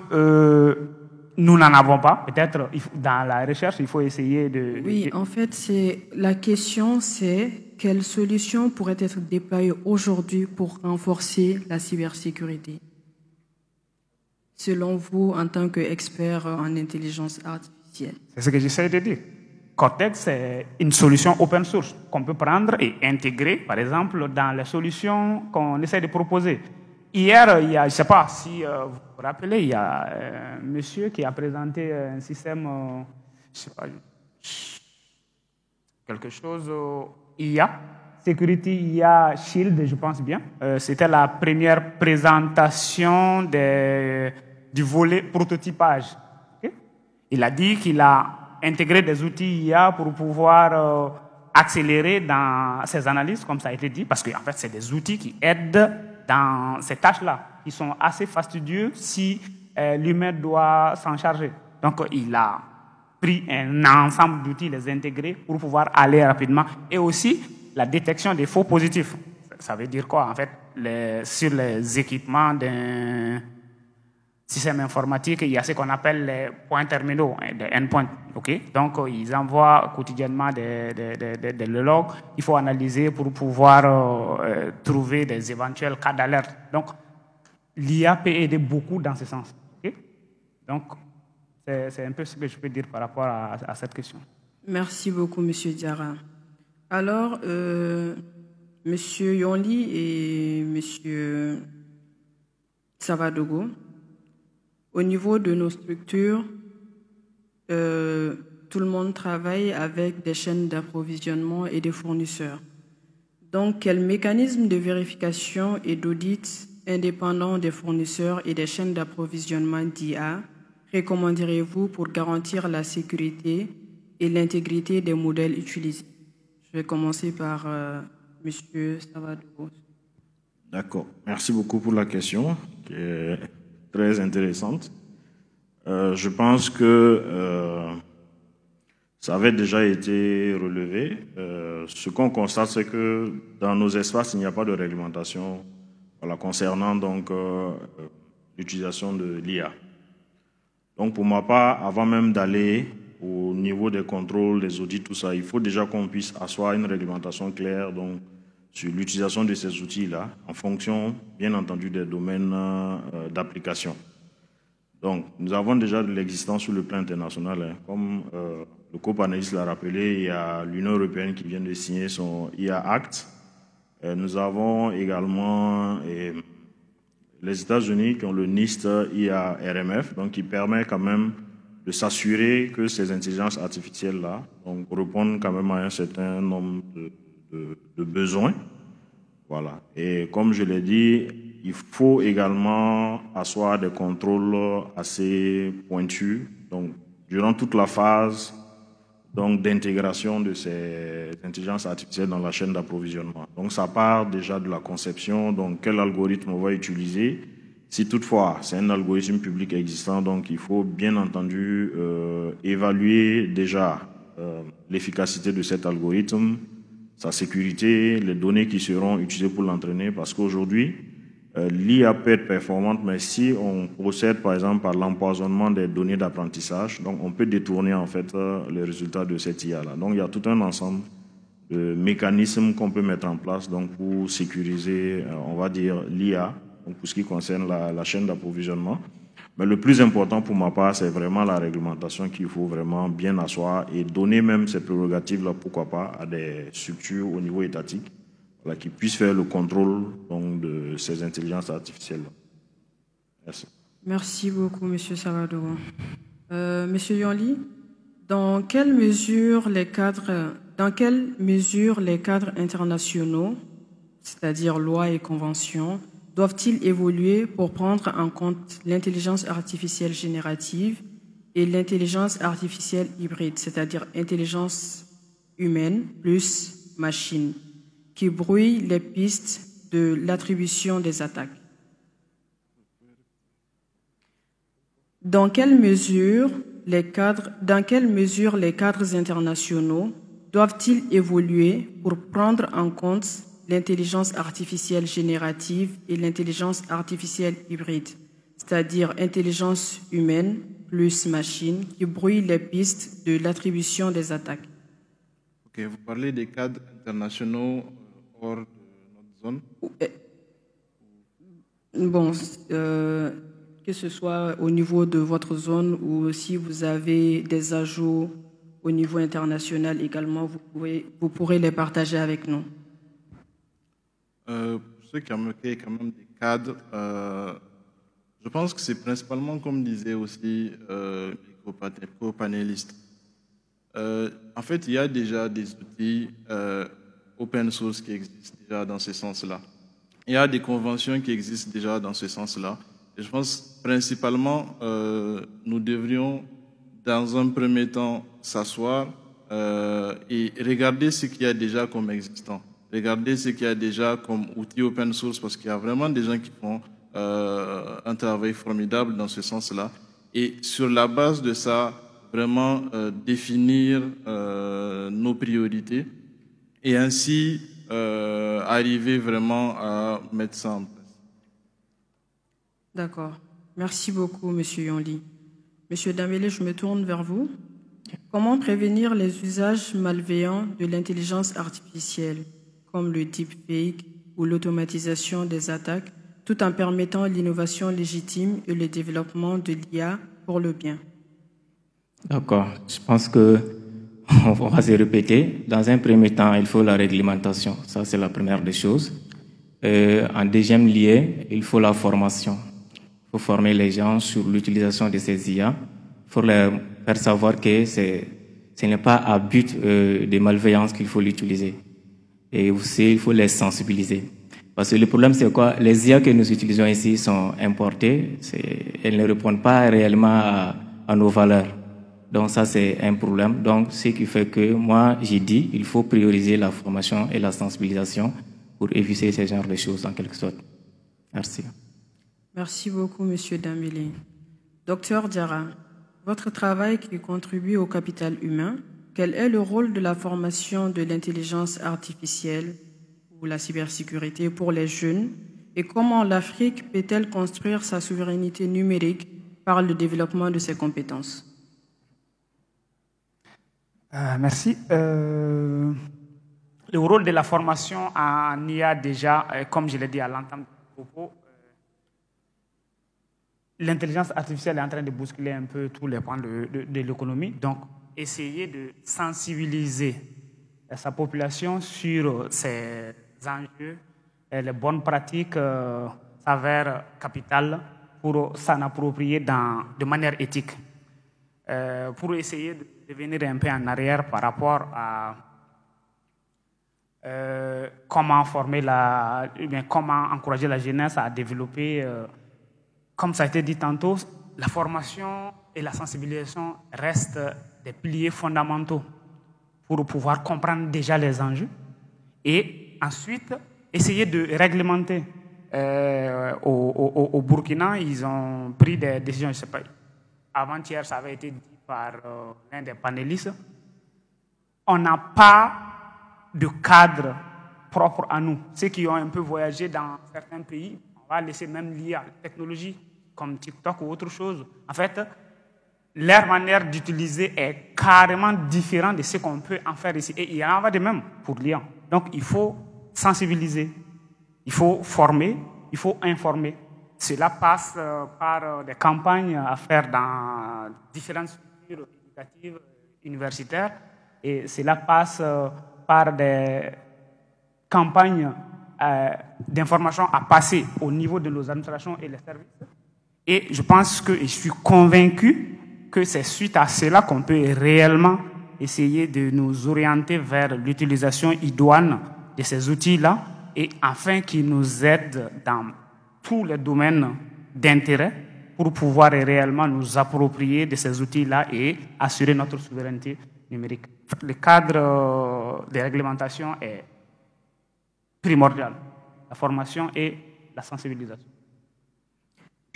nous n'en avons pas. Peut-être dans la recherche, il faut essayer de... Oui, en fait, la question, c'est quelles solutions pourraient être déployées aujourd'hui pour renforcer la cybersécurité, selon vous, en tant qu'expert en intelligence artificielle? C'est ce que j'essaie de dire. Cortex, c'est une solution open source qu'on peut prendre et intégrer, par exemple, dans les solutions qu'on essaie de proposer. Hier, il y a, je ne sais pas si vous vous rappelez, il y a un monsieur qui a présenté un système, je sais pas, quelque chose IA, Security IA Shield, je pense bien. C'était la première présentation du volet prototypage. Okay? Il a dit qu'il a intégré des outils IA pour pouvoir accélérer dans ses analyses, comme ça a été dit, parce qu'en fait, c'est des outils qui aident dans ces tâches-là, qui sont assez fastidieux si l'humain doit s'en charger. Donc, il a pris un ensemble d'outils, les intégrer pour pouvoir aller rapidement. Et aussi la détection des faux positifs. Ça veut dire quoi? En fait, sur les équipements d'un système informatique, il y a ce qu'on appelle les points terminaux, des endpoints. Okay? Donc, ils envoient quotidiennement des logs. Il faut analyser pour pouvoir trouver des éventuels cas d'alerte. Donc, l'IA peut aider beaucoup dans ce sens. Okay? Donc, c'est un peu ce que je peux dire par rapport à cette question. Merci beaucoup, M. Diarra. Alors, M. Yonli et M. Savadogo, au niveau de nos structures, tout le monde travaille avec des chaînes d'approvisionnement et des fournisseurs. Donc, quel mécanisme de vérification et d'audit indépendant des fournisseurs et des chaînes d'approvisionnement d'IA recommanderez-vous pour garantir la sécurité et l'intégrité des modèles utilisés? Je vais commencer par M. Savadogo. D'accord. Merci beaucoup pour la question, qui est très intéressante. Je pense que ça avait déjà été relevé. Ce qu'on constate, c'est que dans nos espaces, il n'y a pas de réglementation concernant donc l'utilisation de l'IA. Donc pour ma part, avant même d'aller au niveau des contrôles, des audits, tout ça, il faut déjà qu'on puisse asseoir une réglementation claire donc, sur l'utilisation de ces outils-là, en fonction, bien entendu, des domaines d'application. Donc, nous avons déjà de l'existence sur le plan international. Hein. Comme le co-panéliste l'a rappelé, il y a l'Union européenne qui vient de signer son IA Act. Nous avons également les États-Unis qui ont le NIST IA RMF, donc qui permet quand même de s'assurer que ces intelligences artificielles-là répondent quand même à un certain nombre de besoins. Voilà. Et comme je l'ai dit, il faut également asseoir des contrôles assez pointus, donc durant toute la phase d'intégration de ces intelligences artificielles dans la chaîne d'approvisionnement. Donc ça part déjà de la conception, donc quel algorithme on va utiliser. Si toutefois c'est un algorithme public existant, donc il faut bien entendu évaluer déjà l'efficacité de cet algorithme, sa sécurité, les données qui seront utilisées pour l'entraîner, parce qu'aujourd'hui, l'IA peut être performante, mais si on procède par exemple par l'empoisonnement des données d'apprentissage, donc on peut détourner en fait les résultats de cette IA-là. Donc il y a tout un ensemble de mécanismes qu'on peut mettre en place donc, pour sécuriser, on va dire, l'IA, pour ce qui concerne la chaîne d'approvisionnement. Mais le plus important pour ma part, c'est vraiment la réglementation qu'il faut vraiment bien asseoir et donner même ces prérogatives-là, pourquoi pas, à des structures au niveau étatique qui puissent faire le contrôle donc, de ces intelligences artificielles-là. Merci. Merci beaucoup, M. Savadogo. M. Yonli, dans quelle mesure les cadres internationaux, c'est-à-dire lois et conventions, doivent-ils évoluer pour prendre en compte l'intelligence artificielle générative et l'intelligence artificielle hybride, c'est-à-dire intelligence humaine plus machine, qui brouillent les pistes de l'attribution des attaques? Dans quelle mesure les cadres internationaux doivent-ils évoluer pour prendre en compte l'intelligence artificielle générative et l'intelligence artificielle hybride, c'est-à-dire intelligence humaine plus machine, qui brouillent les pistes de l'attribution des attaques? Ok, vous parlez des cadres internationaux hors de notre zone? Bon, que ce soit au niveau de votre zone ou si vous avez des ajouts au niveau international également, vous pourrez les partager avec nous. Ceux qui ont marqué quand même des cadres, je pense que c'est principalement, comme disait aussi les co-panélistes. En fait, il y a déjà des outils open source qui existent déjà dans ce sens-là. Il y a des conventions qui existent déjà dans ce sens-là. Et je pense principalement, nous devrions, dans un premier temps, s'asseoir et regarder ce qu'il y a déjà comme existant. Regardez ce qu'il y a déjà comme outil open source, parce qu'il y a vraiment des gens qui font un travail formidable dans ce sens-là. Et sur la base de ça, vraiment définir nos priorités et ainsi arriver vraiment à mettre ça en place. D'accord. Merci beaucoup, Monsieur Yonli. Monsieur Dambélé, je me tourne vers vous. Comment prévenir les usages malveillants de l'intelligence artificielle, comme le deepfake ou l'automatisation des attaques, tout en permettant l'innovation légitime et le développement de l'IA pour le bien? D'accord. Je pense que on va se répéter. Dans un premier temps, il faut la réglementation. Ça, c'est la première des choses. En deuxième lieu, il faut la formation. Il faut former les gens sur l'utilisation de ces IA. Il faut leur faire savoir que ce n'est pas à but de malveillance qu'il faut l'utiliser. Et aussi, il faut les sensibiliser. Parce que le problème, c'est quoi? Les IA que nous utilisons ici sont importées. Elles ne répondent pas réellement à nos valeurs. Donc ça, c'est un problème. Donc, ce qui fait que moi, j'ai dit, il faut prioriser la formation et la sensibilisation pour éviter ce genre de choses, en quelque sorte. Merci. Merci beaucoup, Monsieur Dambélé. Docteur Diarra, votre travail qui contribue au capital humain, quel est le rôle de la formation de l'intelligence artificielle ou la cybersécurité pour les jeunes et comment l'Afrique peut-elle construire sa souveraineté numérique par le développement de ses compétences? Merci. Le rôle de la formation en IA, déjà, comme je l'ai dit à l'entame du propos, l'intelligence artificielle est en train de bousculer un peu tous les points de l'économie. Donc, essayer de sensibiliser sa population sur ces enjeux et les bonnes pratiques s'avère capital pour s'en approprier de manière éthique. Pour essayer de revenir un peu en arrière par rapport à comment comment encourager la jeunesse à développer, comme ça a été dit tantôt, la formation et la sensibilisation restent des piliers fondamentaux pour pouvoir comprendre déjà les enjeux et ensuite essayer de réglementer. Au Burkina, ils ont pris des décisions, je ne sais pas, avant-hier, ça avait été dit par l'un des panélistes, on n'a pas de cadre propre à nous. Ceux qui ont un peu voyagé dans certains pays, on va laisser même l'IA, la technologie, comme TikTok ou autre chose. En fait, leur manière d'utiliser est carrément différente de ce qu'on peut en faire ici. Et il y en va de même pour l'IA. Donc, il faut sensibiliser, il faut former, il faut informer. Cela passe par des campagnes à faire dans différentes structures éducatives, universitaires, et cela passe par des campagnes d'information à passer au niveau de nos administrations et les services. Et je pense que, et je suis convaincu que c'est suite à cela qu'on peut réellement essayer de nous orienter vers l'utilisation idoine de ces outils-là, et afin qu'ils nous aident dans tous les domaines d'intérêt pour pouvoir réellement nous approprier de ces outils-là et assurer notre souveraineté numérique. Le cadre de réglementation est primordial, la formation et la sensibilisation.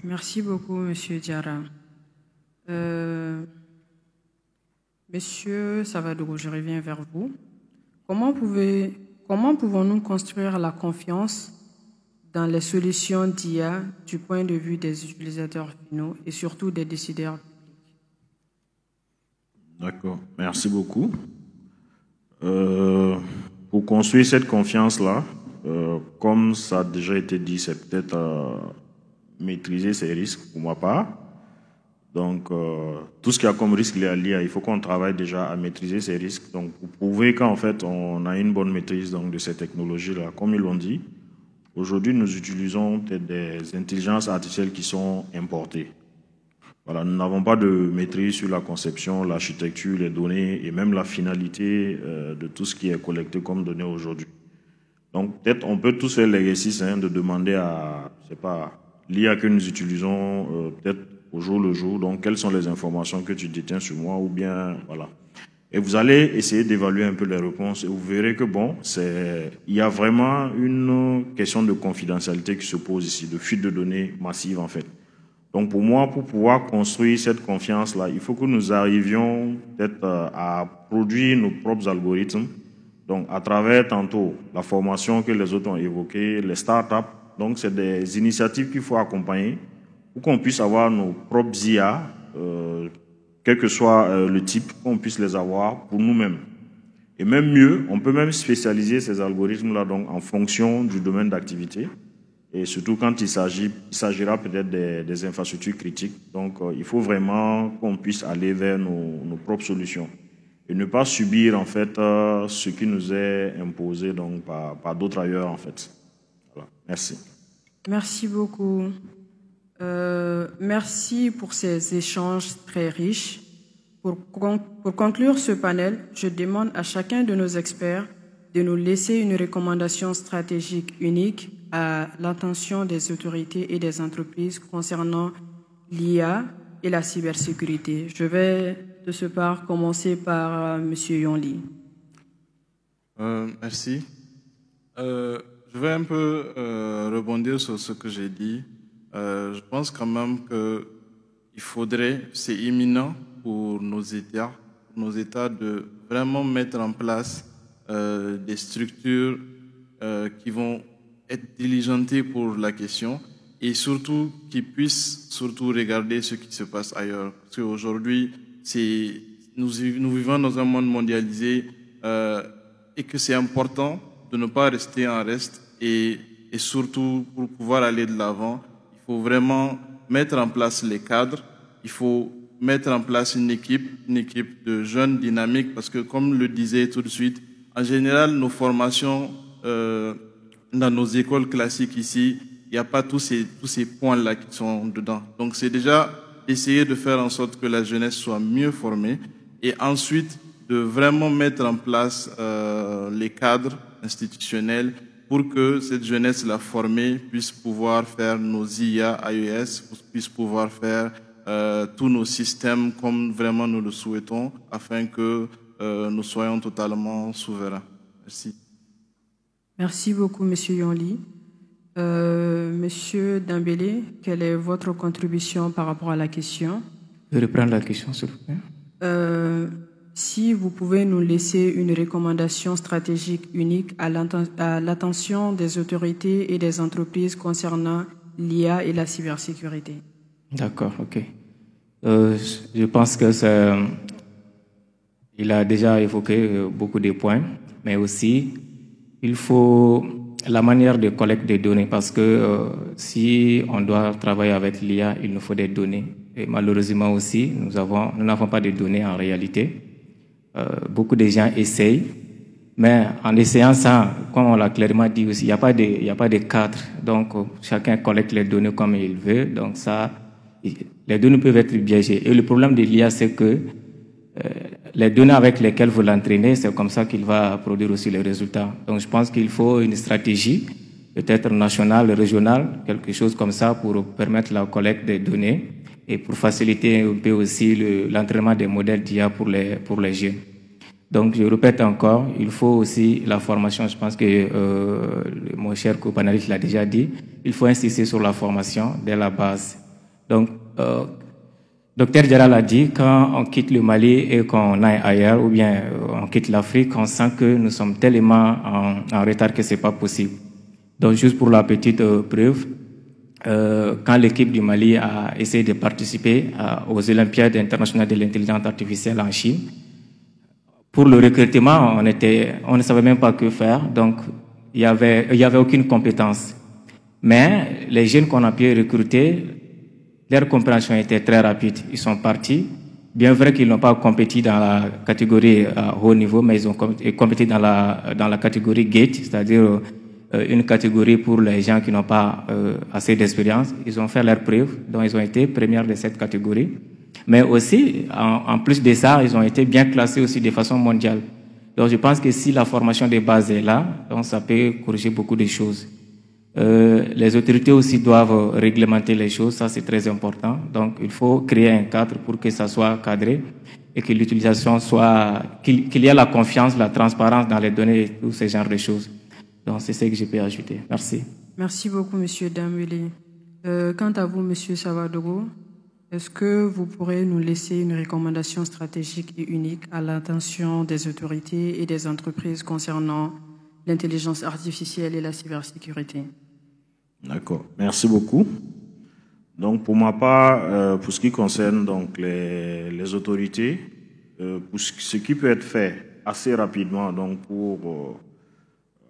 Merci beaucoup, Monsieur Diarra. Monsieur Savadogo, je reviens vers vous. Comment pouvons-nous construire la confiance dans les solutions d'IA du point de vue des utilisateurs finaux et surtout des décideurs publics? D'accord, merci beaucoup. Pour construire cette confiance-là, comme ça a déjà été dit, c'est peut-être maîtriser ces risques pour ma part. Donc, tout ce qu'il y a comme risque lié à l'IA, il faut qu'on travaille déjà à maîtriser ces risques. Donc, pour prouver qu'en fait, on a une bonne maîtrise donc, de ces technologies-là, comme ils l'ont dit, aujourd'hui, nous utilisons des intelligences artificielles qui sont importées. Voilà, nous n'avons pas de maîtrise sur la conception, l'architecture, les données et même la finalité de tout ce qui est collecté comme données aujourd'hui. Donc, peut-être on peut tous faire l'exercice de demander à, je sais pas, l'IA que nous utilisons, peut-être au jour le jour, donc quelles sont les informations que tu détiens sur moi, ou bien, voilà. Et vous allez essayer d'évaluer un peu les réponses et vous verrez que bon, il y a vraiment une question de confidentialité qui se pose ici, de fuite de données massive en fait. Donc pour moi, pour pouvoir construire cette confiance-là, il faut que nous arrivions peut-être à produire nos propres algorithmes. Donc à travers tantôt la formation que les autres ont évoquée, les startups. Donc c'est des initiatives qu'il faut accompagner pour qu'on puisse avoir nos propres IA, quel que soit le type, qu'on puisse les avoir pour nous-mêmes. Et même mieux, on peut même spécialiser ces algorithmes-là donc en fonction du domaine d'activité. Et surtout quand il s'agira peut-être des infrastructures critiques. Donc, il faut vraiment qu'on puisse aller vers nos propres solutions et ne pas subir, en fait, ce qui nous est imposé donc, par d'autres ailleurs, en fait. Voilà. Merci. Merci beaucoup. Merci pour ces échanges très riches. Pour conclure ce panel, je demande à chacun de nos experts de nous laisser une recommandation stratégique unique à l'attention des autorités et des entreprises concernant l'IA et la cybersécurité. Je vais de ce part commencer par M. Yonli. Merci. Je vais un peu rebondir sur ce que j'ai dit. Je pense quand même qu'il faudrait, c'est imminent pour nos États de vraiment mettre en place des structures qui vont être diligentées pour la question et surtout qui puissent surtout regarder ce qui se passe ailleurs. Parce qu'aujourd'hui, nous vivons dans un monde mondialisé et que c'est important de ne pas rester en reste et surtout pour pouvoir aller de l'avant, il faut vraiment mettre en place les cadres, il faut mettre en place une équipe de jeunes dynamiques parce que comme le disait tout de suite, en général, nos formations dans nos écoles classiques ici, il n'y a pas tous ces points-là qui sont dedans. Donc, c'est déjà essayer de faire en sorte que la jeunesse soit mieux formée et ensuite de vraiment mettre en place les cadres institutionnels pour que cette jeunesse-là formée puisse pouvoir faire nos IA, AES, puisse pouvoir faire tous nos systèmes comme vraiment nous le souhaitons afin que nous soyons totalement souverains. Merci. Merci beaucoup, M. Yonli. Monsieur Dembélé, quelle est votre contribution par rapport à la question? Je vais reprendre la question, s'il vous plaît. Si vous pouvez nous laisser une recommandation stratégique unique à l'attention des autorités et des entreprises concernant l'IA et la cybersécurité. D'accord, ok. Je pense que il a déjà évoqué beaucoup de points, mais aussi il faut la manière de collecte des données parce que si on doit travailler avec l'IA, il nous faut des données. Et malheureusement aussi, nous n'avons pas de données en réalité. Beaucoup de gens essayent, mais en essayant ça, comme on l'a clairement dit aussi, il n'y a pas de cadre. Donc, chacun collecte les données comme il veut. Donc, ça, les données peuvent être biaisées. Et le problème de l'IA, c'est que les données avec lesquelles vous l'entraînez, c'est comme ça qu'il va produire aussi les résultats. Donc, je pense qu'il faut une stratégie, peut-être nationale, régionale, quelque chose comme ça pour permettre la collecte des données et pour faciliter un peu aussi l'entraînement des modèles d'IA pour les jeunes. Donc, je répète encore, il faut aussi la formation. Je pense que mon cher co-panéliste l'a déjà dit. Il faut insister sur la formation dès la base. Donc, Dr Diarra l'a dit, quand on quitte le Mali et qu'on aille ailleurs, ou bien on quitte l'Afrique, on sent que nous sommes tellement en retard que c'est pas possible. Donc, juste pour la petite preuve, quand l'équipe du Mali a essayé de participer aux Olympiades internationales de l'intelligence artificielle en Chine, pour le recrutement, on ne savait même pas que faire, donc il y avait aucune compétence. Mais les jeunes qu'on a pu recruter, leur compréhension était très rapide. Ils sont partis. Bien vrai qu'ils n'ont pas compétit dans la catégorie haut niveau, mais ils ont compétit dans la catégorie gate, c'est-à-dire une catégorie pour les gens qui n'ont pas assez d'expérience. Ils ont fait leurs preuves, donc ils ont été premiers de cette catégorie. Mais aussi, en plus de ça, ils ont été bien classés aussi de façon mondiale. Donc je pense que si la formation de base est là, donc ça peut corriger beaucoup de choses. Les autorités aussi doivent réglementer les choses, ça c'est très important. Donc il faut créer un cadre pour que ça soit cadré et que l'utilisation soit, qu'il y ait la confiance, la transparence dans les données et tous ces genres de choses. Donc c'est ce que je peux ajouter. Merci. Merci beaucoup, Monsieur Dembélé. Quant à vous, Monsieur Savadogo, est-ce que vous pourrez nous laisser une recommandation stratégique et unique à l'attention des autorités et des entreprises concernant l'intelligence artificielle et la cybersécurité? D'accord, merci beaucoup. Donc, pour ma part, pour ce qui concerne donc les autorités, pour ce qui peut être fait assez rapidement, donc pour,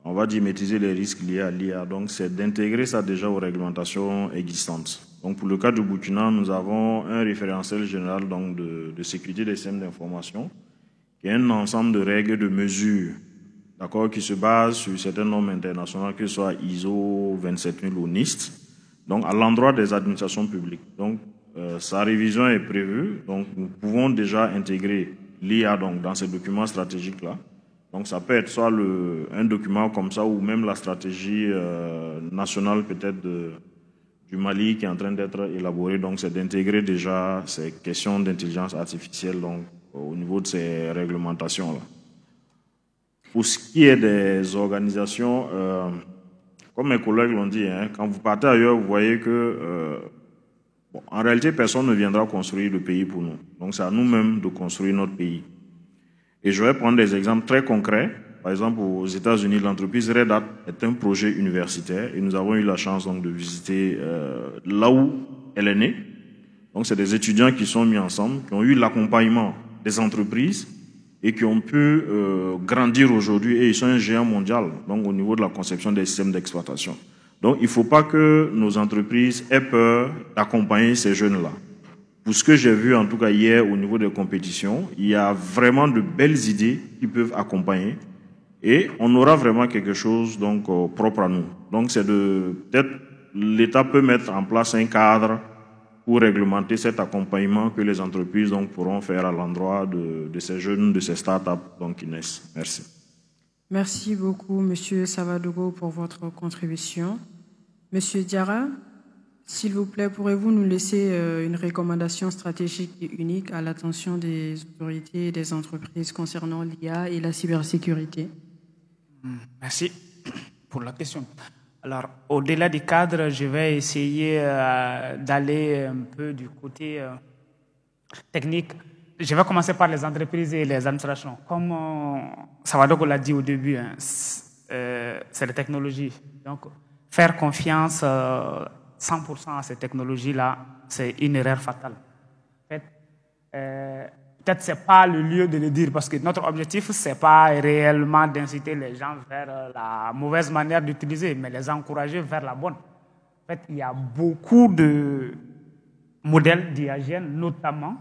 on va dire, maîtriser les risques liés à l'IA, donc c'est d'intégrer ça déjà aux réglementations existantes. Donc, pour le cas du Burkina, nous avons un référentiel général donc de sécurité des systèmes d'information, qui est un ensemble de règles et de mesures, d'accord, qui se base sur certaines normes internationales, que ce soit ISO 27000 ou NIST, donc à l'endroit des administrations publiques. Donc, sa révision est prévue. Donc, nous pouvons déjà intégrer l'IA donc dans ces documents stratégiques-là. Donc, ça peut être soit un document comme ça ou même la stratégie nationale peut-être du Mali qui est en train d'être élaborée. Donc, c'est d'intégrer déjà ces questions d'intelligence artificielle donc, au niveau de ces réglementations-là. Pour ce qui est des organisations, comme mes collègues l'ont dit, hein, quand vous partez ailleurs, vous voyez que, en réalité, personne ne viendra construire le pays pour nous. Donc, c'est à nous-mêmes de construire notre pays. Et je vais prendre des exemples très concrets. Par exemple, aux États-Unis, l'entreprise Red Hat est un projet universitaire et nous avons eu la chance donc, de visiter là où elle est née. Donc, c'est des étudiants qui sont mis ensemble, qui ont eu l'accompagnement des entreprises et qui ont pu grandir aujourd'hui, et ils sont un géant mondial donc au niveau de la conception des systèmes d'exploitation. Donc, il ne faut pas que nos entreprises aient peur d'accompagner ces jeunes-là. Pour ce que j'ai vu, en tout cas hier, au niveau des compétitions, il y a vraiment de belles idées qui peuvent accompagner, et on aura vraiment quelque chose donc propre à nous. Donc, c'est peut-être l'État peut mettre en place un cadre pour réglementer cet accompagnement que les entreprises donc, pourront faire à l'endroit de ces jeunes, de ces startups donc, qui naissent. Merci. Merci beaucoup, Monsieur Savadogo, pour votre contribution. Monsieur Diarra, s'il vous plaît, pourrez-vous nous laisser une recommandation stratégique et unique à l'attention des autorités et des entreprises concernant l'IA et la cybersécurité? Merci pour la question. Alors, au-delà du cadre, je vais essayer d'aller un peu du côté technique. Je vais commencer par les entreprises et les administrations. Comme Savadogo l'a dit au début, hein, c'est la technologie. Donc, faire confiance 100% à ces technologies-là, c'est une erreur fatale. En fait, peut-être ce n'est pas le lieu de le dire, parce que notre objectif, ce n'est pas réellement d'inciter les gens vers la mauvaise manière d'utiliser, mais les encourager vers la bonne. En fait, il y a beaucoup de modèles d'IAGN, notamment,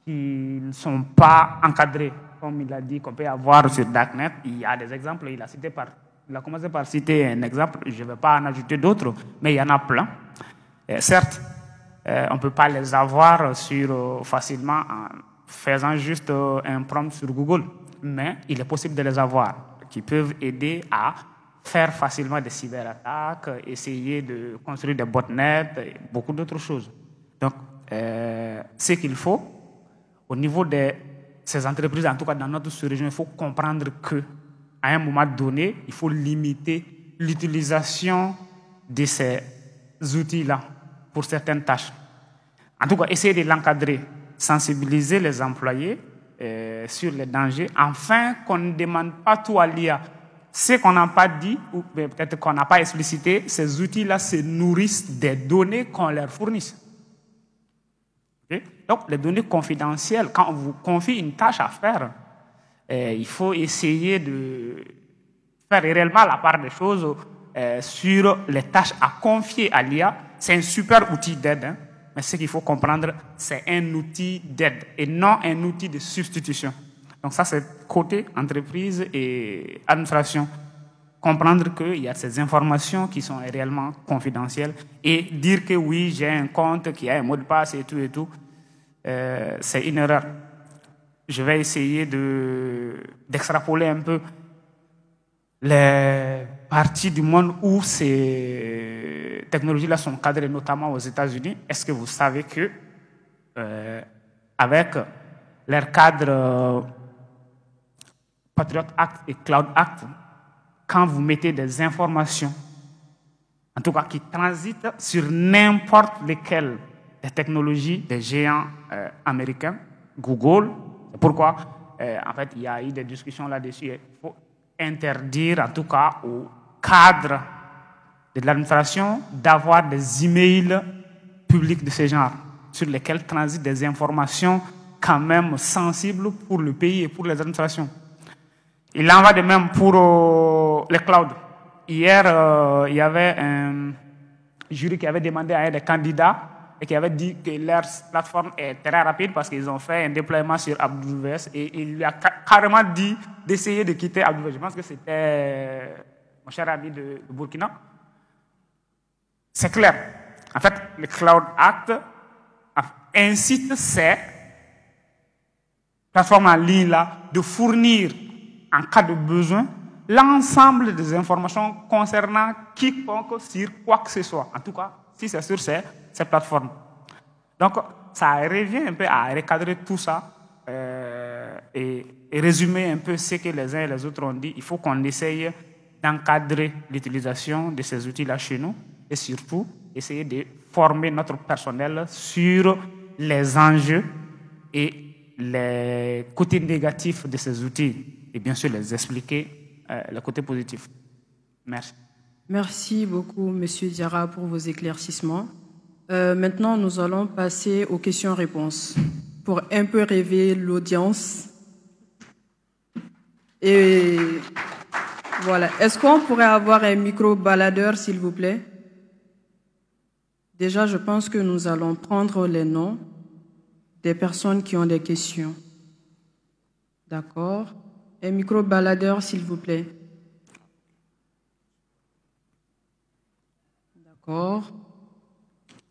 qui ne sont pas encadrés, comme il a dit, qu'on peut avoir sur Darknet. Il y a des exemples, il a commencé par citer un exemple, je ne vais pas en ajouter d'autres, mais il y en a plein. Certes, on ne peut pas les avoir facilement en faisant juste un prompt sur Google, mais il est possible de les avoir, qui peuvent aider à faire facilement des cyberattaques, essayer de construire des botnets, et beaucoup d'autres choses. Donc, ce qu'il faut, au niveau de ces entreprises, en tout cas dans notre sous-région, il faut comprendre qu'à un moment donné, il faut limiter l'utilisation de ces outils-là pour certaines tâches. En tout cas, essayer de l'encadrer, sensibiliser les employés sur les dangers, afin qu'on ne demande pas tout à l'IA. Ce qu'on n'a pas dit, ou peut-être qu'on n'a pas explicité, ces outils-là se nourrissent des données qu'on leur fournisse. Okay? Donc, les données confidentielles, quand on vous confie une tâche à faire, il faut essayer de faire réellement la part des choses sur les tâches à confier à l'IA. C'est un super outil d'aide, hein, mais ce qu'il faut comprendre, c'est un outil d'aide et non un outil de substitution. Donc ça, c'est côté entreprise et administration. Comprendre qu'il y a ces informations qui sont réellement confidentielles et dire que oui, j'ai un compte qui a un mot de passe et tout, c'est une erreur. Je vais essayer d'extrapoler un peu les parties du monde où ces technologies-là sont cadrées, notamment aux États-Unis. Est-ce que vous savez que avec leur cadre Patriot Act et Cloud Act, quand vous mettez des informations en tout cas qui transitent sur n'importe lesquelles des technologies des géants américains, Google. C'est pourquoi, en fait, il y a eu des discussions là-dessus. Il faut interdire, en tout cas, au cadre de l'administration d'avoir des emails publics de ce genre, sur lesquels transitent des informations quand même sensibles pour le pays et pour les administrations. Il en va de même pour les clouds. Hier, il y avait un jury qui avait demandé à un des candidats et qui avait dit que leur plateforme est très rapide parce qu'ils ont fait un déploiement sur AWS et il lui a carrément dit d'essayer de quitter AWS. Je pense que c'était mon cher ami de Burkina. C'est clair. En fait, le Cloud Act incite ces plateformes en ligne-là de fournir, en cas de besoin, l'ensemble des informations concernant quiconque sur quoi que ce soit. En tout cas, si c'est sur ces plateformes. Donc, ça revient un peu à recadrer tout ça et résumer un peu ce que les uns et les autres ont dit. Il faut qu'on essaye d'encadrer l'utilisation de ces outils-là chez nous et surtout essayer de former notre personnel sur les enjeux et les côtés négatifs de ces outils et bien sûr les expliquer le côté positif. Merci. Merci beaucoup, Monsieur Diarra, pour vos éclaircissements. Maintenant, nous allons passer aux questions-réponses pour un peu rêver l'audience. Et voilà. Est-ce qu'on pourrait avoir un micro-baladeur, s'il vous plaît? Déjà, je pense que nous allons prendre les noms des personnes qui ont des questions. D'accord. Un micro-baladeur, s'il vous plaît. D'accord.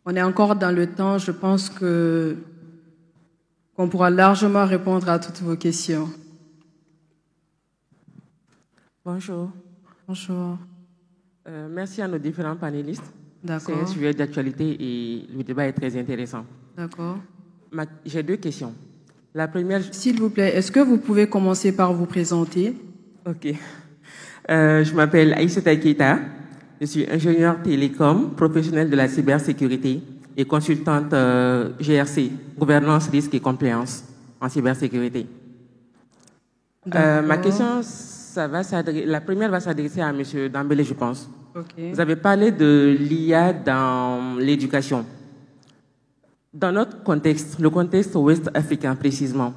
On est encore dans le temps. Je pense qu'on pourra largement répondre à toutes vos questions. Bonjour. Bonjour. Merci à nos différents panélistes. D'accord. C'est un sujet d'actualité et le débat est très intéressant. D'accord. J'ai deux questions. La première... S'il vous plaît, est-ce que vous pouvez commencer par vous présenter? Ok. Je m'appelle Aïssata Keita. Je suis ingénieure télécom, professionnelle de la cybersécurité et consultante GRC, gouvernance, risque et compliance en cybersécurité. Ma question, la première va s'adresser à M. Dambélé, je pense. Okay. Vous avez parlé de l'IA dans l'éducation. Dans notre contexte, le contexte ouest africain précisément,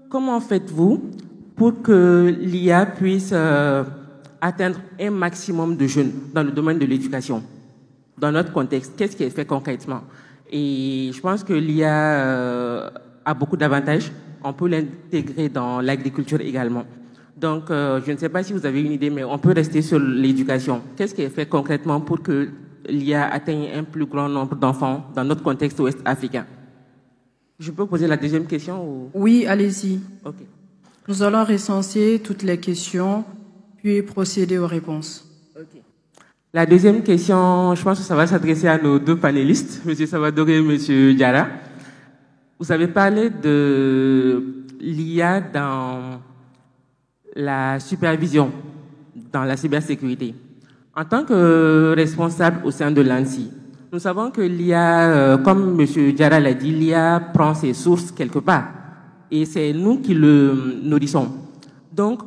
comment faites-vous pour que l'IA puisse atteindre un maximum de jeunes dans le domaine de l'éducation? Dans notre contexte, qu'est-ce qui est fait concrètement? Et je pense que l'IA a beaucoup d'avantages. On peut l'intégrer dans l'agriculture également. Donc, je ne sais pas si vous avez une idée, mais on peut rester sur l'éducation. Qu'est-ce qui est fait concrètement pour que l'IA atteigne un plus grand nombre d'enfants dans notre contexte ouest africain? Je peux poser la deuxième question ou... Oui, allez-y. Ok. Nous allons recenser toutes les questions, puis procéder aux réponses. Okay. La deuxième question, je pense que ça va s'adresser à nos deux panélistes, M. Salvador et M. Diarra. Vous avez parlé de l'IA dans la supervision, dans la cybersécurité. En tant que responsable au sein de l'ANSSI, nous savons que l'IA, comme M. Diarra l'a dit, l'IA prend ses sources quelque part. Et c'est nous qui le nourrissons. Donc,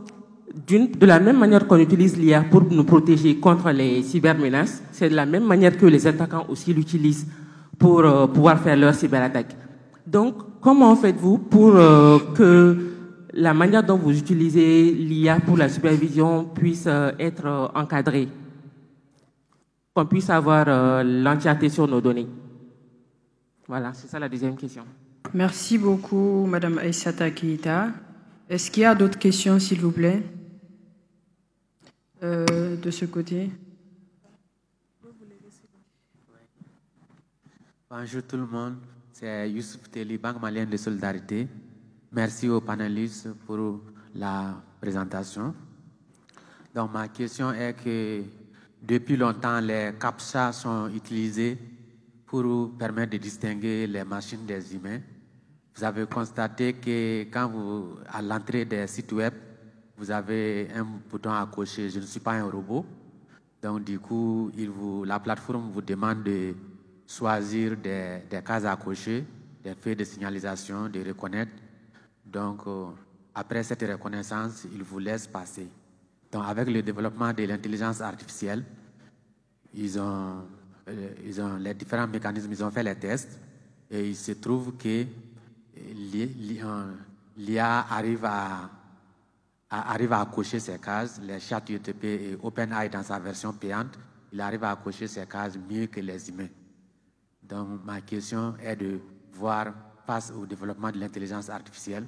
de la même manière qu'on utilise l'IA pour nous protéger contre les cybermenaces, c'est de la même manière que les attaquants aussi l'utilisent pour pouvoir faire leur cyberattaque. Donc, comment faites-vous pour que la manière dont vous utilisez l'IA pour la supervision puisse être encadrée, qu'on puisse avoir l'entièreté sur nos données? Voilà, c'est ça la deuxième question. Merci beaucoup, Madame Aïssata Keita. Est-ce qu'il y a d'autres questions, s'il vous plaît, de ce côté? Bonjour tout le monde, c'est Youssouf Teli, Banque malienne de solidarité. Merci aux panélistes pour la présentation. Donc ma question est que depuis longtemps, les CAPTCHA sont utilisés pour permettre de distinguer les machines des humains. Vous avez constaté que quand à l'entrée des sites web, vous avez un bouton à cocher « Je ne suis pas un robot ». Donc, du coup, la plateforme vous demande de choisir des cases à cocher, des feux de signalisation, de reconnaître. Donc, après cette reconnaissance, il vous laisse passer. Donc, avec le développement de l'intelligence artificielle, ils ont les différents mécanismes, ils ont fait les tests et il se trouve que l'IA arrive à cocher ces cases. Les ChatGPT et OpenAI dans sa version payante, il arrive à cocher ces cases mieux que les humains. Donc, ma question est de voir, face au développement de l'intelligence artificielle,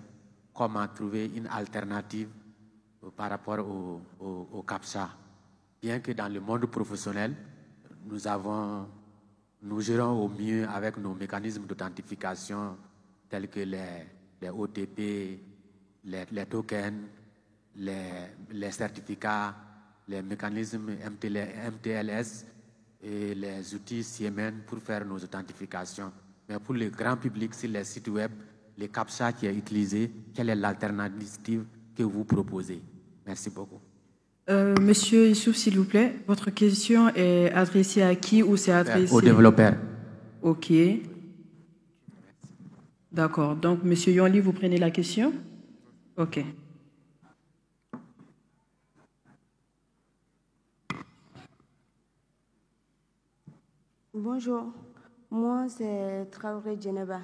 comment trouver une alternative par rapport au CAPTCHA. Bien que dans le monde professionnel, nous gérons au mieux avec nos mécanismes d'authentification tels que les OTP, les tokens, les certificats, les mécanismes MTLS et les outils CMN pour faire nos authentifications. Mais pour le grand public, sur les sites web, le CAPTCHA qui est utilisé, quelle est l'alternative que vous proposez? Merci beaucoup. Monsieur Issouf, s'il vous plaît, votre question est adressée à qui ou c'est adressé aux développeurs. Ok. D'accord. Donc, Monsieur Yonli, vous prenez la question? Ok. Bonjour, moi c'est Traoré Djeneba.